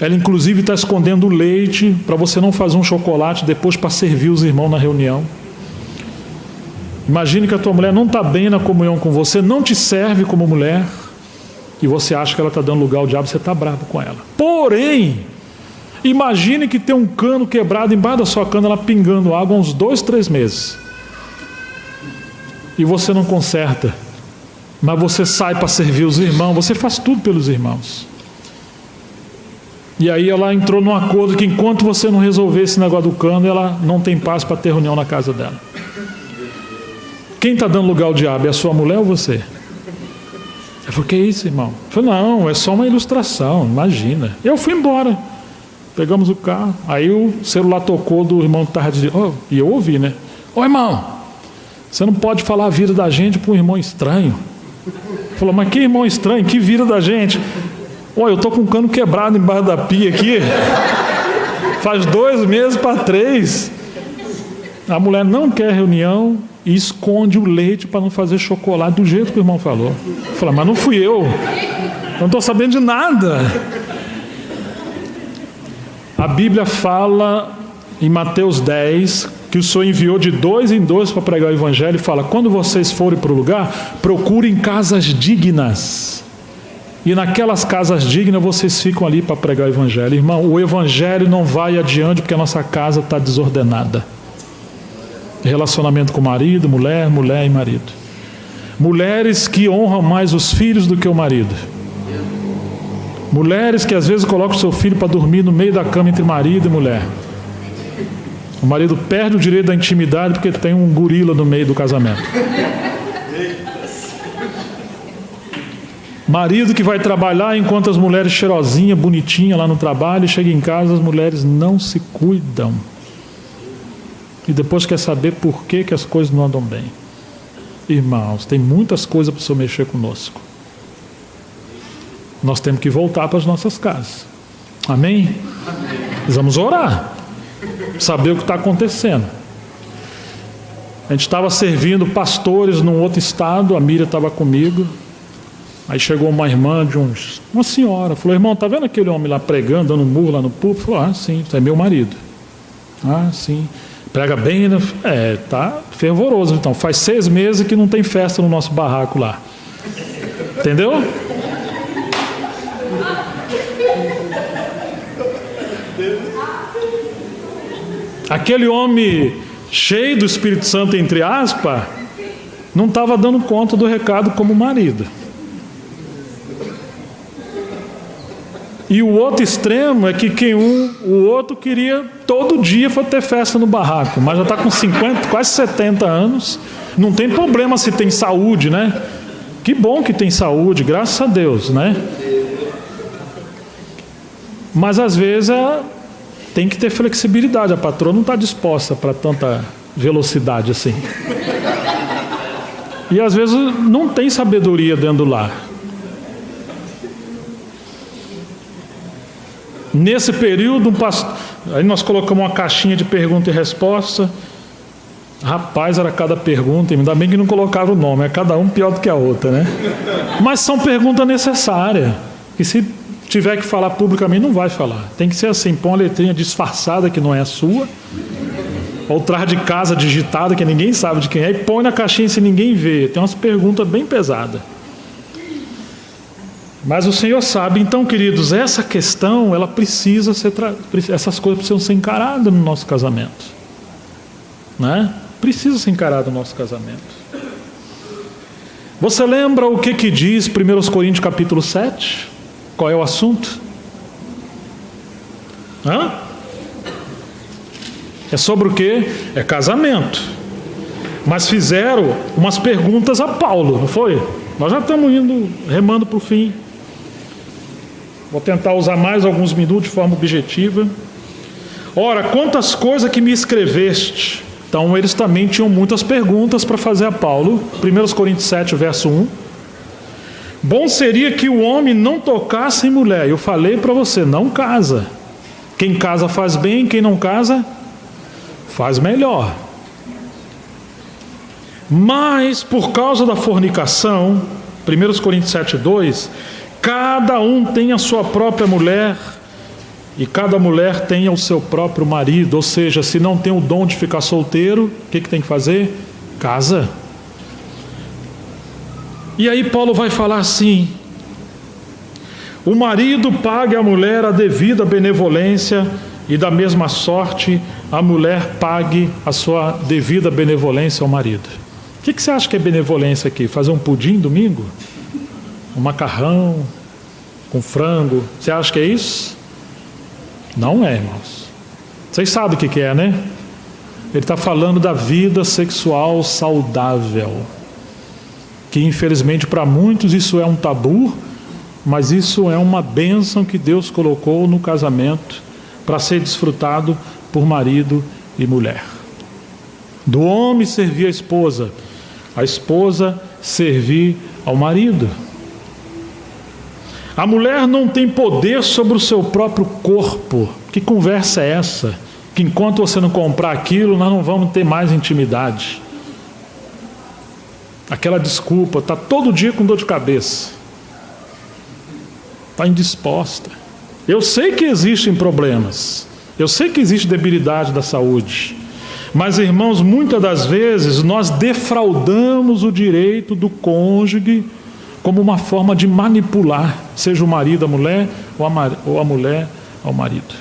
Ela inclusive está escondendo o leite para você não fazer um chocolate depois para servir os irmãos na reunião. Imagine que a tua mulher não está bem na comunhão com você, não te serve como mulher, e você acha que ela está dando lugar ao diabo, você está bravo com ela. Porém, imagine que tem um cano quebrado embaixo da sua cana, ela pingando água há uns 2, 3 meses. E você não conserta, mas você sai para servir os irmãos, você faz tudo pelos irmãos. E aí ela entrou num acordo que enquanto você não resolver esse negócio do cano, ela não tem paz para ter reunião na casa dela. Quem está dando lugar ao diabo? É a sua mulher ou você? Eu falei, que é isso, irmão? Eu falei, não, é só uma ilustração, imagina. Eu fui embora. Pegamos o carro. Aí o celular tocou do irmão que estava dizendo, e eu ouvi, né? Ô irmão, você não pode falar a vida da gente para um irmão estranho. Falou, mas que irmão estranho, que vida da gente? Olha, eu estou com um cano quebrado embaixo da pia aqui. Faz 2 meses para 3. A mulher não quer reunião e esconde o leite para não fazer chocolate do jeito que o irmão falou. Fala, mas não fui eu não estou sabendo de nada. A Bíblia fala em Mateus 10 que o Senhor enviou de 2 em 2 para pregar o Evangelho e fala, quando vocês forem para o lugar, procurem casas dignas. E naquelas casas dignas vocês ficam ali para pregar o Evangelho. Irmão, o Evangelho não vai adiante porque a nossa casa está desordenada. Relacionamento com marido, mulher, mulher e marido. Mulheres que honram mais os filhos do que o marido. Mulheres que às vezes colocam o seu filho para dormir no meio da cama entre marido e mulher. O marido perde o direito da intimidade porque tem um gorila no meio do casamento. Marido que vai trabalhar enquanto as mulheres cheirosinhas, bonitinhas lá no trabalho, e chega em casa, as mulheres não se cuidam. E depois quer saber por que as coisas não andam bem. Irmãos, tem muitas coisas para o Senhor mexer conosco. Nós temos que voltar para as nossas casas. Amém? Vamos orar. Saber o que está acontecendo. A gente estava servindo pastores num outro estado, a Miriam estava comigo. Aí chegou uma irmã uma senhora, falou, irmão, tá vendo aquele homem lá pregando, dando um murro lá no púlpito? Falou, ah, sim, é meu marido. Ah, sim. Prega bem, né? Tá fervoroso. Então, faz 6 meses que não tem festa no nosso barraco lá. Entendeu? Aquele homem cheio do Espírito Santo, entre aspas, não estava dando conta do recado como marido. E o outro extremo é que o outro queria todo dia ter festa no barraco, mas já está com 50, quase 70 anos, não tem problema se tem saúde, né? Que bom que tem saúde, graças a Deus, né? Mas às vezes tem que ter flexibilidade, a patroa não está disposta para tanta velocidade assim. E às vezes não tem sabedoria dentro do lar. Nesse período, aí nós colocamos uma caixinha de pergunta e resposta. Rapaz, era cada pergunta, ainda bem que não colocaram o nome, é cada um pior do que a outra, né? Mas são perguntas necessárias, que se tiver que falar publicamente, não vai falar. Tem que ser assim, põe uma letrinha disfarçada que não é a sua, ou traz de casa digitada que ninguém sabe de quem é, e põe na caixinha se ninguém vê. Tem umas perguntas bem pesadas. Mas o Senhor sabe. Então, queridos, essa questão, ela precisa ser essas coisas precisam ser encaradas no nosso casamento, né? Precisa ser encarado no nosso casamento. Você lembra o que diz 1 Coríntios capítulo 7? Qual é o assunto? É sobre o quê? É casamento. Mas fizeram umas perguntas a Paulo, não foi? Nós já estamos remando para o fim. Vou tentar usar mais alguns minutos de forma objetiva. Ora, quantas coisas que me escreveste. Então eles também tinham muitas perguntas para fazer a Paulo. 1 Coríntios 7, verso 1. Bom seria que o homem não tocasse em mulher. Eu falei para você, não casa. Quem casa faz bem, quem não casa faz melhor. Mas por causa da fornicação, 1 Coríntios 7, 2, cada um tem a sua própria mulher e cada mulher tem o seu próprio marido. Ou seja, se não tem o dom de ficar solteiro, o que tem que fazer? Casa. E aí Paulo vai falar assim: o marido pague à mulher a devida benevolência, e da mesma sorte a mulher pague a sua devida benevolência ao marido. O que você acha que é benevolência aqui? Fazer um pudim domingo? Um macarrão com frango? Você acha que é isso? Não é, irmãos. Vocês sabem o que é, né? Ele está falando da vida sexual saudável, que infelizmente para muitos isso é um tabu, mas isso é uma bênção que Deus colocou no casamento para ser desfrutado por marido e mulher. Do homem servir a esposa servir ao marido. A mulher não tem poder sobre o seu próprio corpo. Que conversa é essa? Que enquanto você não comprar aquilo, nós não vamos ter mais intimidade. Aquela desculpa, está todo dia com dor de cabeça. Está indisposta. Eu sei que existem problemas. Eu sei que existe debilidade da saúde. Mas, irmãos, muitas das vezes nós defraudamos o direito do cônjuge como uma forma de manipular, seja o marido a mulher ou a mulher ao marido.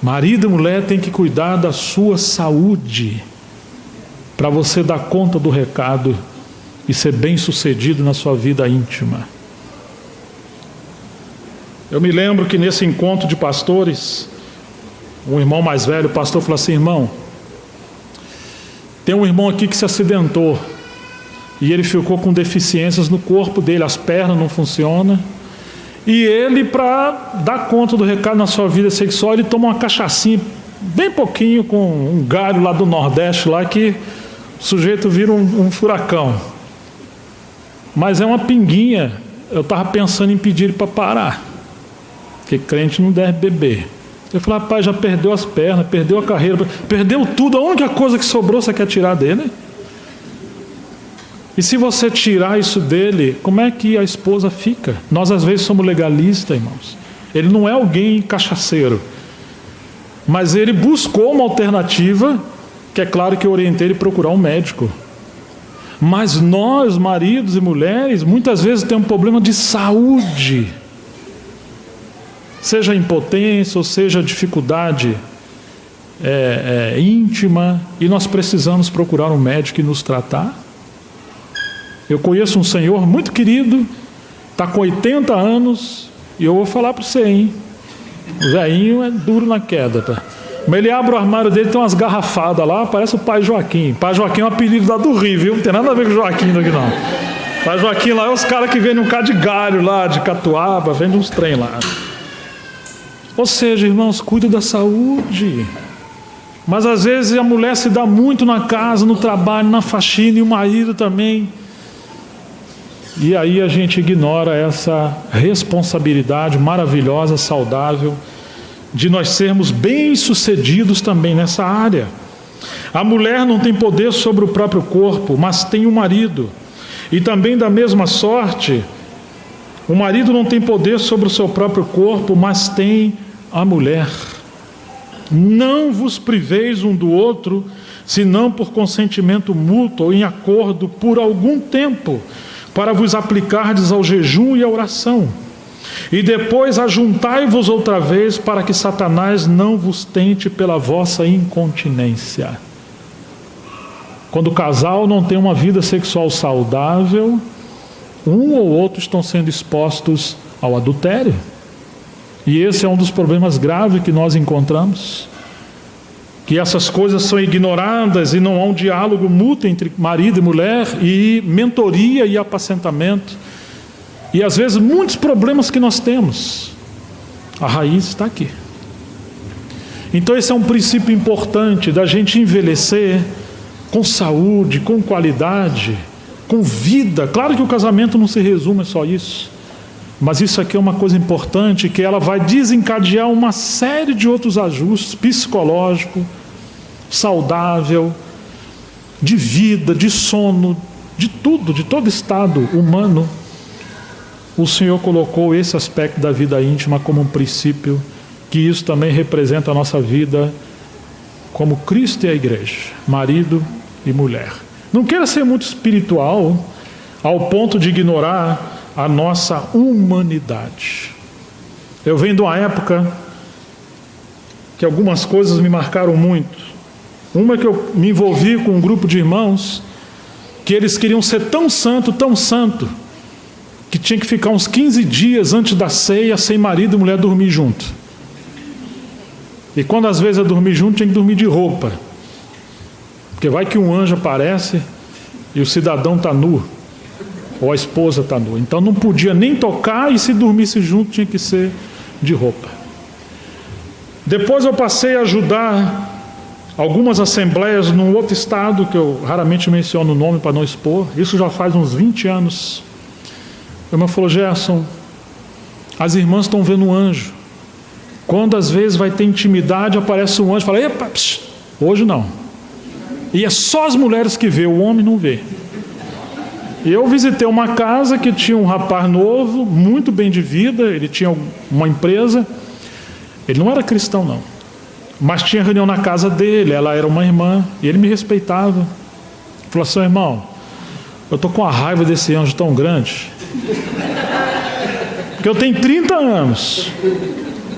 Marido e mulher têm que cuidar da sua saúde para você dar conta do recado e ser bem-sucedido na sua vida íntima. Eu me lembro que nesse encontro de pastores, um irmão mais velho, o pastor, falou assim: irmão, tem um irmão aqui que se acidentou e ele ficou com deficiências no corpo dele, as pernas não funcionam, e ele, para dar conta do recado na sua vida sexual, ele toma uma cachaçinha bem pouquinho com um galho lá do Nordeste lá, que o sujeito vira um furacão, mas é uma pinguinha. Eu estava pensando em pedir ele para parar, porque crente não deve beber. Eu falei: rapaz, já perdeu as pernas, perdeu a carreira, perdeu tudo, a única coisa que sobrou você quer tirar dele? E se você tirar isso dele, como é que a esposa fica? Nós às vezes somos legalistas, irmãos. Ele não é alguém cachaceiro, mas ele buscou uma alternativa, que é claro que eu orientei ele a procurar um médico. Mas nós, maridos e mulheres, muitas vezes temos um problema de saúde, seja impotência ou seja dificuldade íntima, e nós precisamos procurar um médico e nos tratar. Eu conheço um senhor muito querido, está com 80 anos, e eu vou falar para você, hein? O velhinho é duro na queda, tá? Mas ele abre o armário dele, tem umas garrafadas lá, parece o pai Joaquim. Pai Joaquim é um apelido lá do Rio, viu? Não tem nada a ver com o Joaquim daqui não. Pai Joaquim lá é os caras que vendem um cara de galho lá, de catuaba, vende uns trem lá. Ou seja, irmãos, cuida da saúde. Mas às vezes a mulher se dá muito na casa, no trabalho, na faxina, e o marido também. E aí a gente ignora essa responsabilidade maravilhosa, saudável, de nós sermos bem-sucedidos também nessa área. A mulher não tem poder sobre o próprio corpo, mas tem o marido. E também da mesma sorte, o marido não tem poder sobre o seu próprio corpo, mas tem a mulher. Não vos priveis um do outro, senão por consentimento mútuo, em acordo por algum tempo, para vos aplicardes ao jejum e à oração. E depois ajuntai-vos outra vez, para que Satanás não vos tente pela vossa incontinência. Quando o casal não tem uma vida sexual saudável, um ou outro estão sendo expostos ao adultério. E esse é um dos problemas graves que nós encontramos. Que essas coisas são ignoradas e não há um diálogo mútuo entre marido e mulher, e mentoria e apacentamento. E às vezes muitos problemas que nós temos, a raiz está aqui. Então esse é um princípio importante da gente envelhecer com saúde, com qualidade, com vida. Claro que o casamento não se resume a só isso, mas isso aqui é uma coisa importante, que ela vai desencadear uma série de outros ajustes psicológico, saudável, de vida, de sono, de tudo, de todo estado humano. O Senhor colocou esse aspecto da vida íntima como um princípio, que isso também representa a nossa vida como Cristo e a igreja, marido e mulher. Não queira ser muito espiritual ao ponto de ignorar a nossa humanidade. Eu venho de uma época que algumas coisas me marcaram muito. Uma é que eu me envolvi com um grupo de irmãos que eles queriam ser tão santo, que tinha que ficar uns 15 dias antes da ceia sem marido e mulher dormir junto. E quando às vezes eu dormir junto, tinha que dormir de roupa, porque vai que um anjo aparece e o cidadão está nu, ou a esposa está nua. Então não podia nem tocar, e se dormisse junto tinha que ser de roupa. Depois eu passei a ajudar algumas assembleias num outro estado, que eu raramente menciono o nome para não expor, isso já faz uns 20 anos. A irmã falou: Gerson, as irmãs estão vendo um anjo. Quando às vezes vai ter intimidade, aparece um anjo, fala: epa, psh, hoje não. E é só as mulheres que vê, o homem não vê. E eu visitei uma casa que tinha um rapaz novo, muito bem de vida, ele tinha uma empresa, ele não era cristão não, mas tinha reunião na casa dele, ela era uma irmã, e ele me respeitava. Falou assim: irmão, eu estou com a raiva desse anjo tão grande, porque eu tenho 30 anos,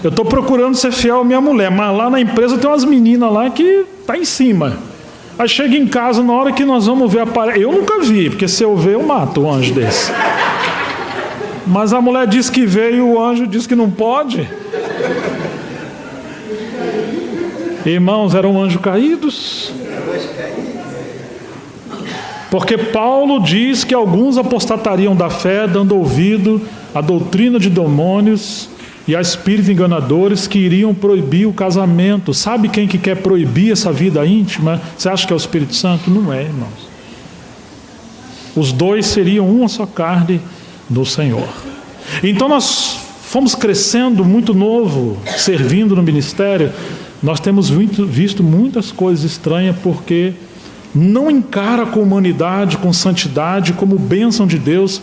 eu estou procurando ser fiel à minha mulher, mas lá na empresa tem umas meninas lá que tá em cima. Aí chega em casa, na hora que nós vamos ver eu nunca vi, porque se eu ver eu mato um anjo desse. Mas a mulher disse que veio e o anjo disse que não pode. Irmãos, eram anjos caídos. Porque Paulo diz que alguns apostatariam da fé, dando ouvido à doutrina de demônios e a espíritos enganadores que iriam proibir o casamento. Sabe quem que quer proibir essa vida íntima? Você acha que é o Espírito Santo? Não é, irmãos. Os dois seriam uma só carne no Senhor. Então nós fomos crescendo muito novo, servindo no ministério. Nós temos visto muitas coisas estranhas, porque não encara com humanidade, com santidade, como bênção de Deus,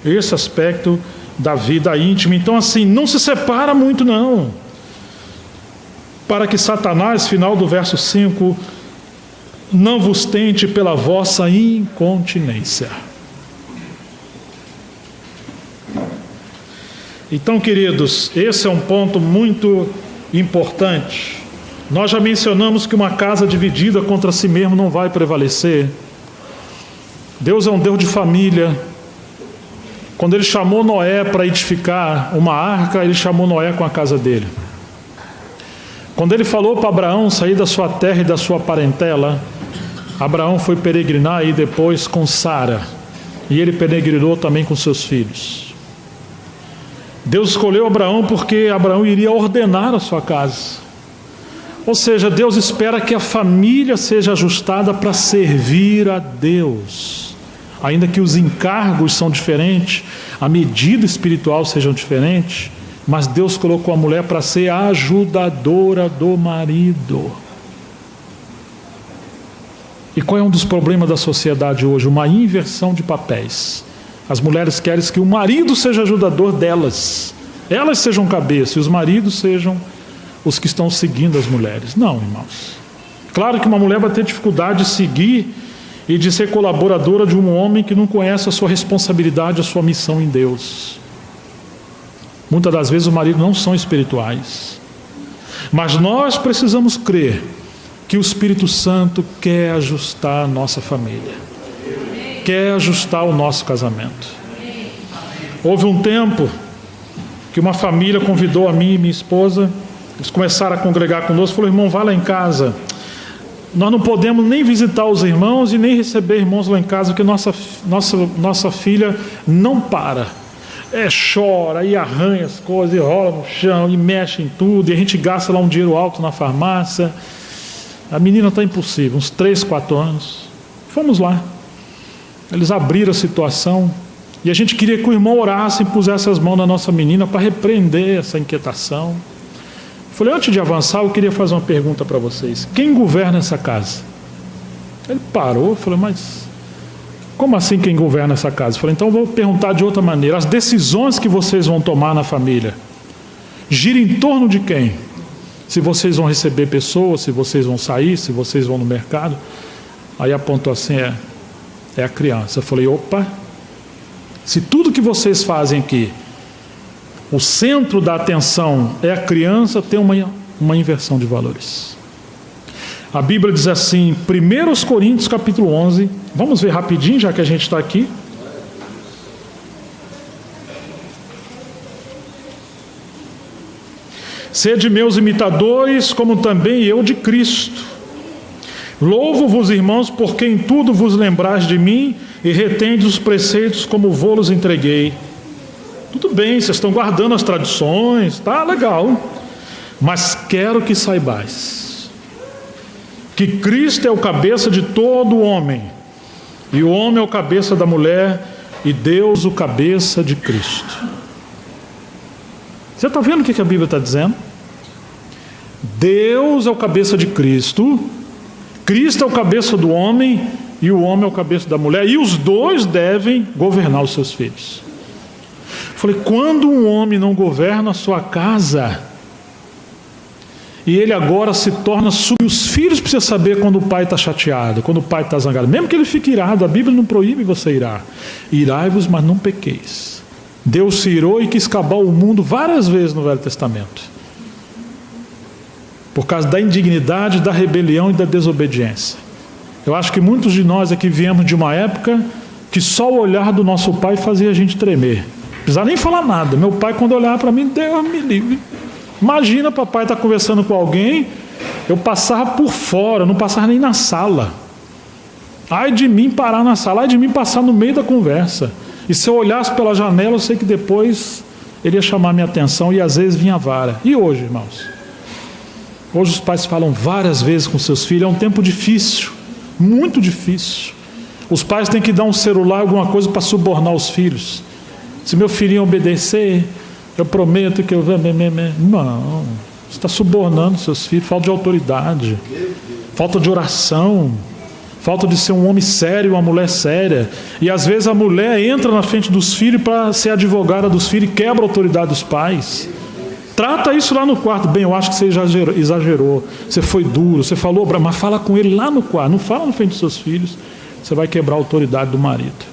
esse aspecto da vida íntima. Então assim, não se separa muito não, para que Satanás, final do verso 5, não vos tente pela vossa incontinência. Então, queridos, esse é um ponto muito importante. Nós já mencionamos que uma casa dividida contra si mesmo não vai prevalecer. Deus é um Deus de família. Quando Ele chamou Noé para edificar uma arca, Ele chamou Noé com a casa dele. Quando Ele falou para Abraão sair da sua terra e da sua parentela, Abraão foi peregrinar e depois com Sara. E ele peregrinou também com seus filhos. Deus escolheu Abraão porque Abraão iria ordenar a sua casa. Ou seja, Deus espera que a família seja ajustada para servir a Deus. Ainda que os encargos são diferentes, a medida espiritual sejam diferentes, mas Deus colocou a mulher para ser a ajudadora do marido. E qual é um dos problemas da sociedade hoje? Uma inversão de papéis. As mulheres querem que o marido seja ajudador delas, elas sejam cabeça e os maridos sejam os que estão seguindo as mulheres. Não, irmãos. Claro que uma mulher vai ter dificuldade de seguir e de ser colaboradora de um homem que não conhece a sua responsabilidade, a sua missão em Deus. Muitas das vezes os maridos não são espirituais. Mas nós precisamos crer que o Espírito Santo quer ajustar a nossa família, quer ajustar o nosso casamento. Houve um tempo que uma família convidou a mim e minha esposa. Eles começaram a congregar conosco, falou: irmão, vá lá em casa. Nós não podemos nem visitar os irmãos e nem receber irmãos lá em casa, porque nossa filha não para. Chora e arranha as coisas, e rola no chão, e mexe em tudo, e a gente gasta lá um dinheiro alto na farmácia. A menina está impossível, uns 3, 4 anos. Fomos lá. Eles abriram a situação, e a gente queria que o irmão orasse e pusesse as mãos na nossa menina para repreender essa inquietação. Falei: antes de avançar, eu queria fazer uma pergunta para vocês. Quem governa essa casa? Ele parou, falou: mas como assim quem governa essa casa? Falei: então eu vou perguntar de outra maneira. As decisões que vocês vão tomar na família giram em torno de quem? Se vocês vão receber pessoas, se vocês vão sair, se vocês vão no mercado. Aí apontou assim: é a criança. Eu falei: opa, se tudo que vocês fazem aqui, o centro da atenção é a criança, tem uma inversão de valores. A Bíblia diz assim, 1 Coríntios capítulo 11, vamos ver rapidinho, já que a gente está aqui. Sede meus imitadores, como também eu de Cristo. Louvo-vos, irmãos, porque em tudo vos lembrais de mim e retendes os preceitos como vou-los entreguei. Tudo bem, vocês estão guardando as tradições, tá legal. Mas quero que saibais que Cristo é o cabeça de todo homem, e o homem é o cabeça da mulher, e Deus o cabeça de Cristo. Você está vendo o que a Bíblia está dizendo? Deus é o cabeça de Cristo, Cristo é o cabeça do homem, e o homem é o cabeça da mulher, e os dois devem governar os seus filhos. Falei, quando um homem não governa a sua casa, e ele agora se torna os filhos precisam saber quando o pai está chateado, quando o pai está zangado, mesmo que ele fique irado, a Bíblia não proíbe você irar. Irai-vos, mas não pequeis. Deus se irou e quis acabar o mundo várias vezes no Velho Testamento, por causa da indignidade, da rebelião e da desobediência. Eu acho que muitos de nós aqui viemos de uma época que só o olhar do nosso pai fazia a gente tremer. Não precisava nem falar nada. Meu pai, quando olhava para mim, Deus me livre. Imagina, papai estar conversando com alguém, eu passava por fora, não passava nem na sala. Ai de mim parar na sala, ai de mim passar no meio da conversa. E se eu olhasse pela janela, eu sei que depois ele ia chamar minha atenção e às vezes vinha a vara. E hoje, irmãos? Hoje os pais falam várias vezes com seus filhos, é um tempo difícil, muito difícil. Os pais têm que dar um celular, alguma coisa para subornar os filhos. Se meu filhinho obedecer, eu prometo que eu... Não, você está subornando seus filhos, falta de autoridade, falta de oração, falta de ser um homem sério, uma mulher séria. E às vezes a mulher entra na frente dos filhos para ser advogada dos filhos e quebra a autoridade dos pais. Trata isso lá no quarto. Bem, eu acho que você exagerou, você foi duro, você falou, mas fala com ele lá no quarto, não fala na frente dos seus filhos, você vai quebrar a autoridade do marido.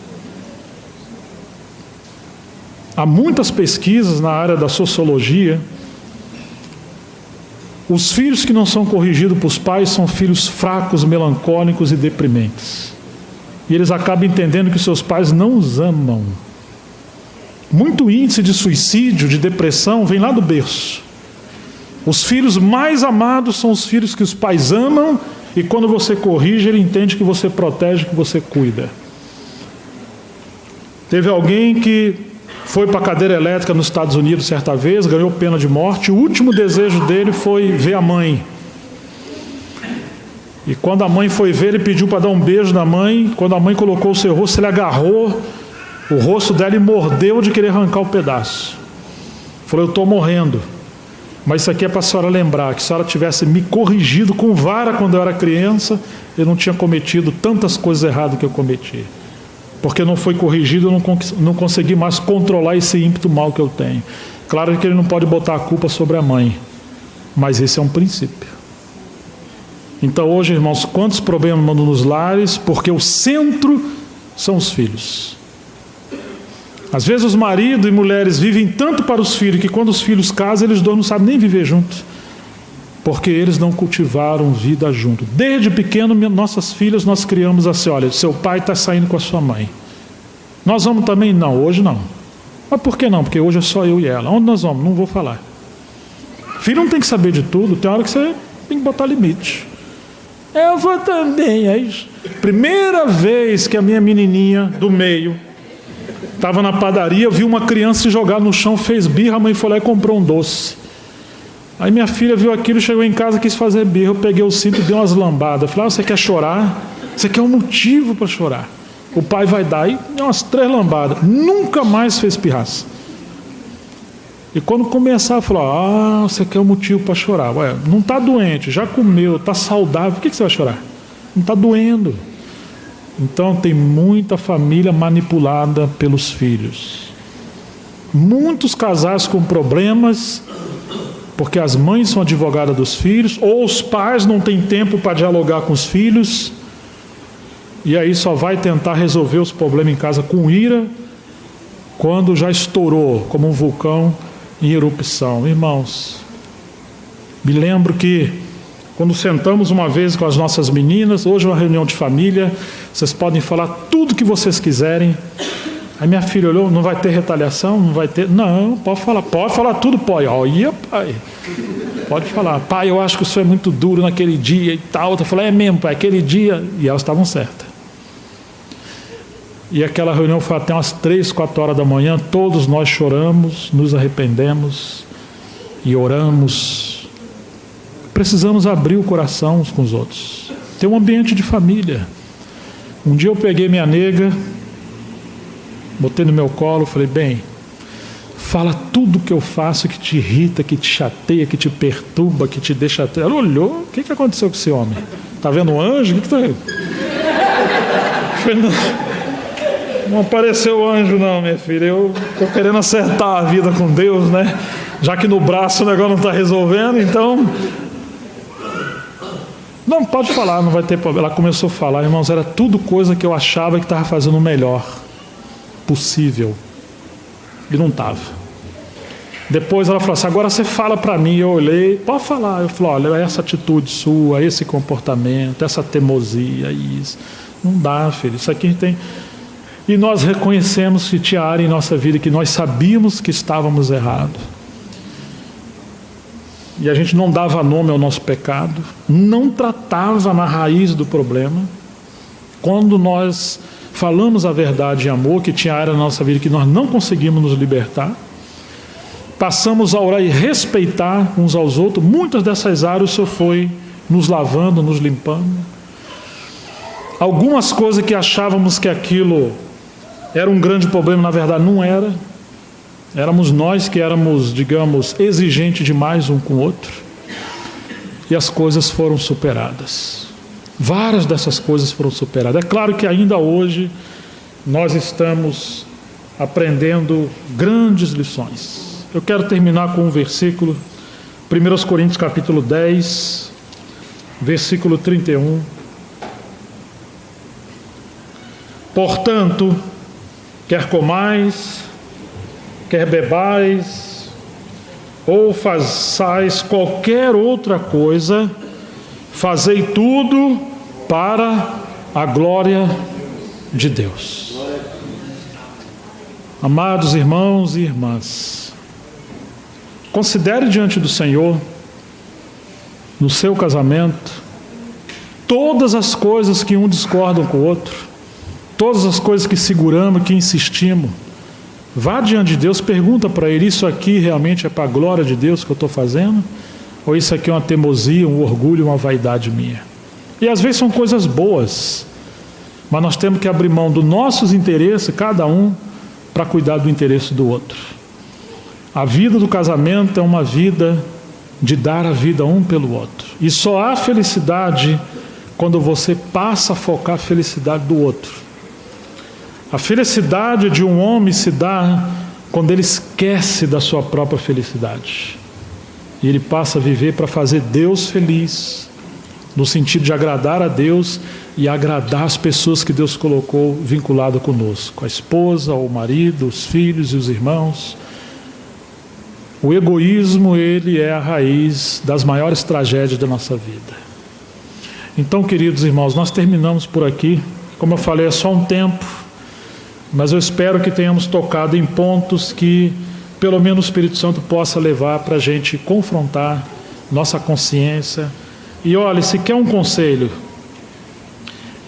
Há muitas pesquisas na área da sociologia. Os filhos que não são corrigidos pelos pais são filhos fracos, melancólicos e deprimentes. E eles acabam entendendo que seus pais não os amam. Muito índice de suicídio, de depressão, vem lá do berço. Os filhos mais amados são os filhos que os pais amam, e quando você corrige, ele entende que você protege, que você cuida. Teve alguém que foi para a cadeira elétrica nos Estados Unidos certa vez, ganhou pena de morte. O último desejo dele foi ver a mãe. E quando a mãe foi ver, ele pediu para dar um beijo na mãe. Quando a mãe colocou o seu rosto, ele agarrou o rosto dela e mordeu de querer arrancar o pedaço. Falou, eu estou morrendo, mas isso aqui é para a senhora lembrar que se a senhora tivesse me corrigido com vara quando eu era criança, eu não tinha cometido tantas coisas erradas que eu cometi. Porque não foi corrigido, eu não consegui mais controlar esse ímpeto mal que eu tenho. Claro que ele não pode botar a culpa sobre a mãe, mas esse é um princípio. Então hoje, irmãos, quantos problemas nos lares, porque o centro são os filhos. Às vezes os maridos e mulheres vivem tanto para os filhos, que quando os filhos casam, eles dois não sabem nem viver juntos, porque eles não cultivaram vida junto. Desde pequeno, nossas filhas, nós criamos assim, olha, seu pai está saindo com a sua mãe. Nós vamos também? Não, hoje não. Mas por que não? Porque hoje é só eu e ela. Onde nós vamos? Não vou falar. Filho não tem que saber de tudo, tem hora que você tem que botar limite. Eu vou também. Aí, primeira vez que a minha menininha do meio estava na padaria, viu uma criança se jogar no chão, fez birra, a mãe foi lá e comprou um doce. Aí minha filha viu aquilo, chegou em casa, quis fazer birra, eu peguei o cinto e dei umas lambadas. Eu falei, você quer chorar? Você quer um motivo para chorar? O pai vai dar, e deu umas 3 lambadas. Nunca mais fez pirraça. E quando começar a falar, você quer um motivo para chorar? Ué, não está doente, já comeu, está saudável, por que você vai chorar? Não está doendo. Então tem muita família manipulada pelos filhos. Muitos casais com problemas, porque as mães são advogadas dos filhos, ou os pais não têm tempo para dialogar com os filhos, e aí só vai tentar resolver os problemas em casa com ira, quando já estourou como um vulcão em erupção. Irmãos, me lembro que quando sentamos uma vez com as nossas meninas, hoje é uma reunião de família, vocês podem falar tudo que vocês quiserem. Aí minha filha olhou, não vai ter retaliação? Não vai ter? Não, pode falar tudo, pode. Olha, pai, pode falar. Pai, eu acho que o senhor é muito duro naquele dia e tal. Eu falei, é mesmo, pai, aquele dia. E elas estavam certas. E aquela reunião foi até umas 3, 4 horas da manhã, todos nós choramos, nos arrependemos e oramos. Precisamos abrir o coração uns com os outros. Ter um ambiente de família. Um dia eu peguei minha nega, botei no meu colo, falei, bem, fala tudo que eu faço que te irrita, que te chateia, que te perturba, que te deixa... Ela olhou, o que aconteceu com esse homem? Tá vendo um anjo? O que tá... Não apareceu o anjo não, minha filha. Eu tô querendo acertar a vida com Deus, né? Já que no braço o negócio não está resolvendo, então... Não, pode falar, não vai ter problema. Ela começou a falar, irmãos, era tudo coisa que eu achava que estava fazendo o melhor possível. E não estava. Depois ela falou assim, agora você fala para mim. Eu olhei, pode falar. Eu falei, olha, essa atitude sua, esse comportamento, essa teimosia, isso. Não dá, filho, isso aqui tem... E nós reconhecemos que tinha área em nossa vida que nós sabíamos que estávamos errados. E a gente não dava nome ao nosso pecado, não tratava na raiz do problema. Quando nós falamos a verdade em amor, que tinha área na nossa vida que nós não conseguimos nos libertar, passamos a orar e respeitar uns aos outros. Muitas dessas áreas o Senhor foi nos lavando, nos limpando. Algumas coisas que achávamos que aquilo era um grande problema, na verdade não era. Éramos nós que éramos, digamos, exigentes demais um com o outro. E as coisas foram superadas. Várias dessas coisas foram superadas. É claro que ainda hoje nós estamos aprendendo grandes lições. Eu quero terminar com um versículo, 1 Coríntios capítulo 10, versículo 31. Portanto, quer comais, quer bebais, ou façais qualquer outra coisa, fazei tudo para a glória de Deus. Amados irmãos e irmãs, considere diante do Senhor, no seu casamento, todas as coisas que um discordam com o outro, todas as coisas que seguramos, que insistimos. Vá diante de Deus, pergunta para Ele, isso aqui realmente é para a glória de Deus que eu estou fazendo? Ou isso aqui é uma teimosia, um orgulho, uma vaidade minha? E às vezes são coisas boas, mas nós temos que abrir mão dos nossos interesses, cada um, para cuidar do interesse do outro. A vida do casamento é uma vida de dar a vida um pelo outro. E só há felicidade quando você passa a focar a felicidade do outro. A felicidade de um homem se dá quando ele esquece da sua própria felicidade. E ele passa a viver para fazer Deus feliz, no sentido de agradar a Deus e agradar as pessoas que Deus colocou vinculadas conosco, a esposa, o marido, os filhos e os irmãos. O egoísmo, ele é a raiz das maiores tragédias da nossa vida. Então, queridos irmãos, nós terminamos por aqui. Como eu falei, é só um tempo. Mas eu espero que tenhamos tocado em pontos que, pelo menos, o Espírito Santo possa levar para a gente confrontar nossa consciência. E olha, se quer um conselho,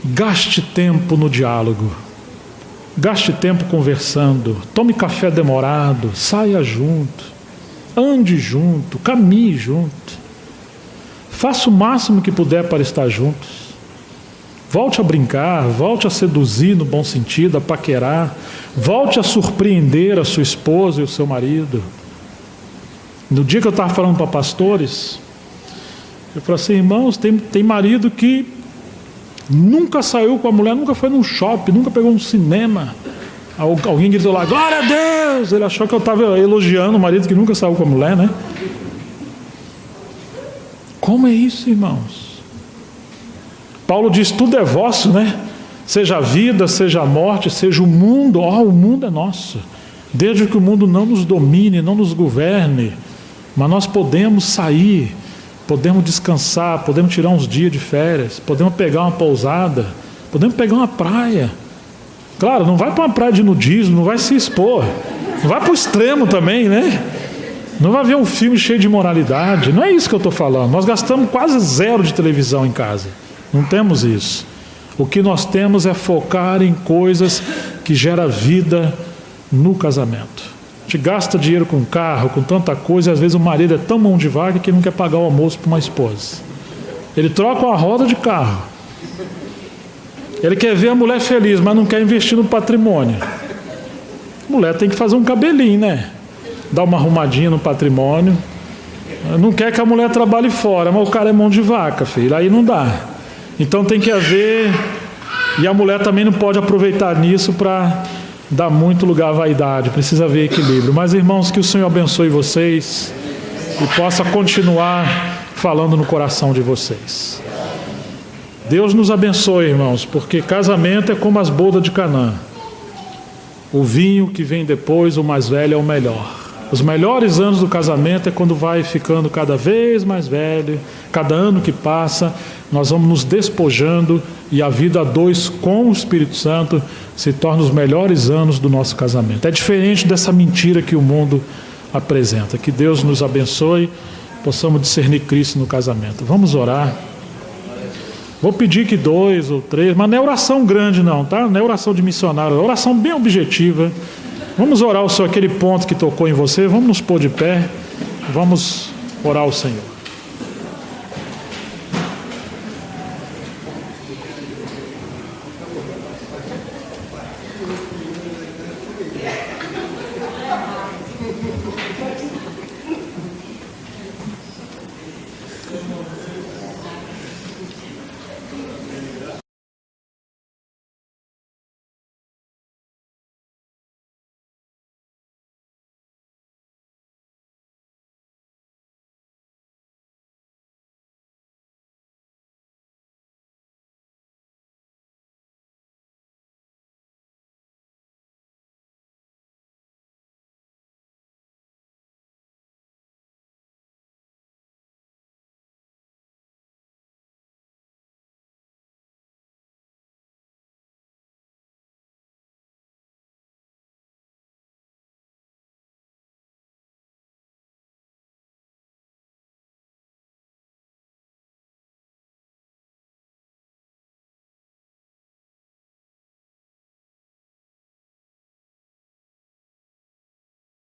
gaste tempo no diálogo, gaste tempo conversando, tome café demorado, saia junto, ande junto, caminhe junto, faça o máximo que puder para estar juntos. Volte a brincar, volte a seduzir no bom sentido, a paquerar, volte a surpreender a sua esposa e o seu marido. No dia que eu estava falando para pastores, eu falei assim, irmãos, tem marido que nunca saiu com a mulher, nunca foi num shopping, nunca pegou um cinema. Alguém gritou lá, glória a Deus! Ele achou que eu estava elogiando o marido que nunca saiu com a mulher, né? Como é isso, irmãos? Paulo diz, tudo é vosso, né? Seja a vida, seja a morte, seja o mundo. O mundo é nosso. Desde que o mundo não nos domine, não nos governe. Mas nós podemos sair, podemos descansar, podemos tirar uns dias de férias, podemos pegar uma pousada, podemos pegar uma praia. Claro, não vai para uma praia de nudismo, não vai se expor. Não vai para o extremo também, né? Não vai ver um filme cheio de imoralidade. Não é isso que eu estou falando. Nós gastamos quase 0 de televisão em casa. Não temos isso. O que nós temos é focar em coisas que geram vida no casamento. A gente gasta dinheiro com carro, com tanta coisa, e às vezes o marido é tão mão de vaca que não quer pagar o almoço para uma esposa. Ele troca uma roda de carro, Ele quer ver a mulher feliz, mas não quer investir no patrimônio. A mulher tem que fazer um cabelinho, né? Dar uma arrumadinha no patrimônio. Não quer que a mulher trabalhe fora, mas o cara é mão de vaca, filho. Aí não dá. Então tem que haver... E a mulher também não pode aproveitar nisso para dar muito lugar à vaidade. Precisa haver equilíbrio. Mas, irmãos, que o Senhor abençoe vocês e possa continuar falando no coração de vocês. Deus nos abençoe, irmãos, porque casamento é como as bodas de Canaã. O vinho que vem depois, o mais velho, é o melhor. Os melhores anos do casamento é quando vai ficando cada vez mais velho. Cada ano que passa, nós vamos nos despojando e a vida a dois com o Espírito Santo se torna os melhores anos do nosso casamento. É diferente dessa mentira que o mundo apresenta. Que Deus nos abençoe, possamos discernir Cristo no casamento. Vamos orar. Vou pedir que 2 ou 3, mas não é oração grande não, tá? Não é oração de missionário, é oração bem objetiva. Vamos orar o Senhor, aquele ponto que tocou em você, vamos nos pôr de pé, vamos orar ao Senhor.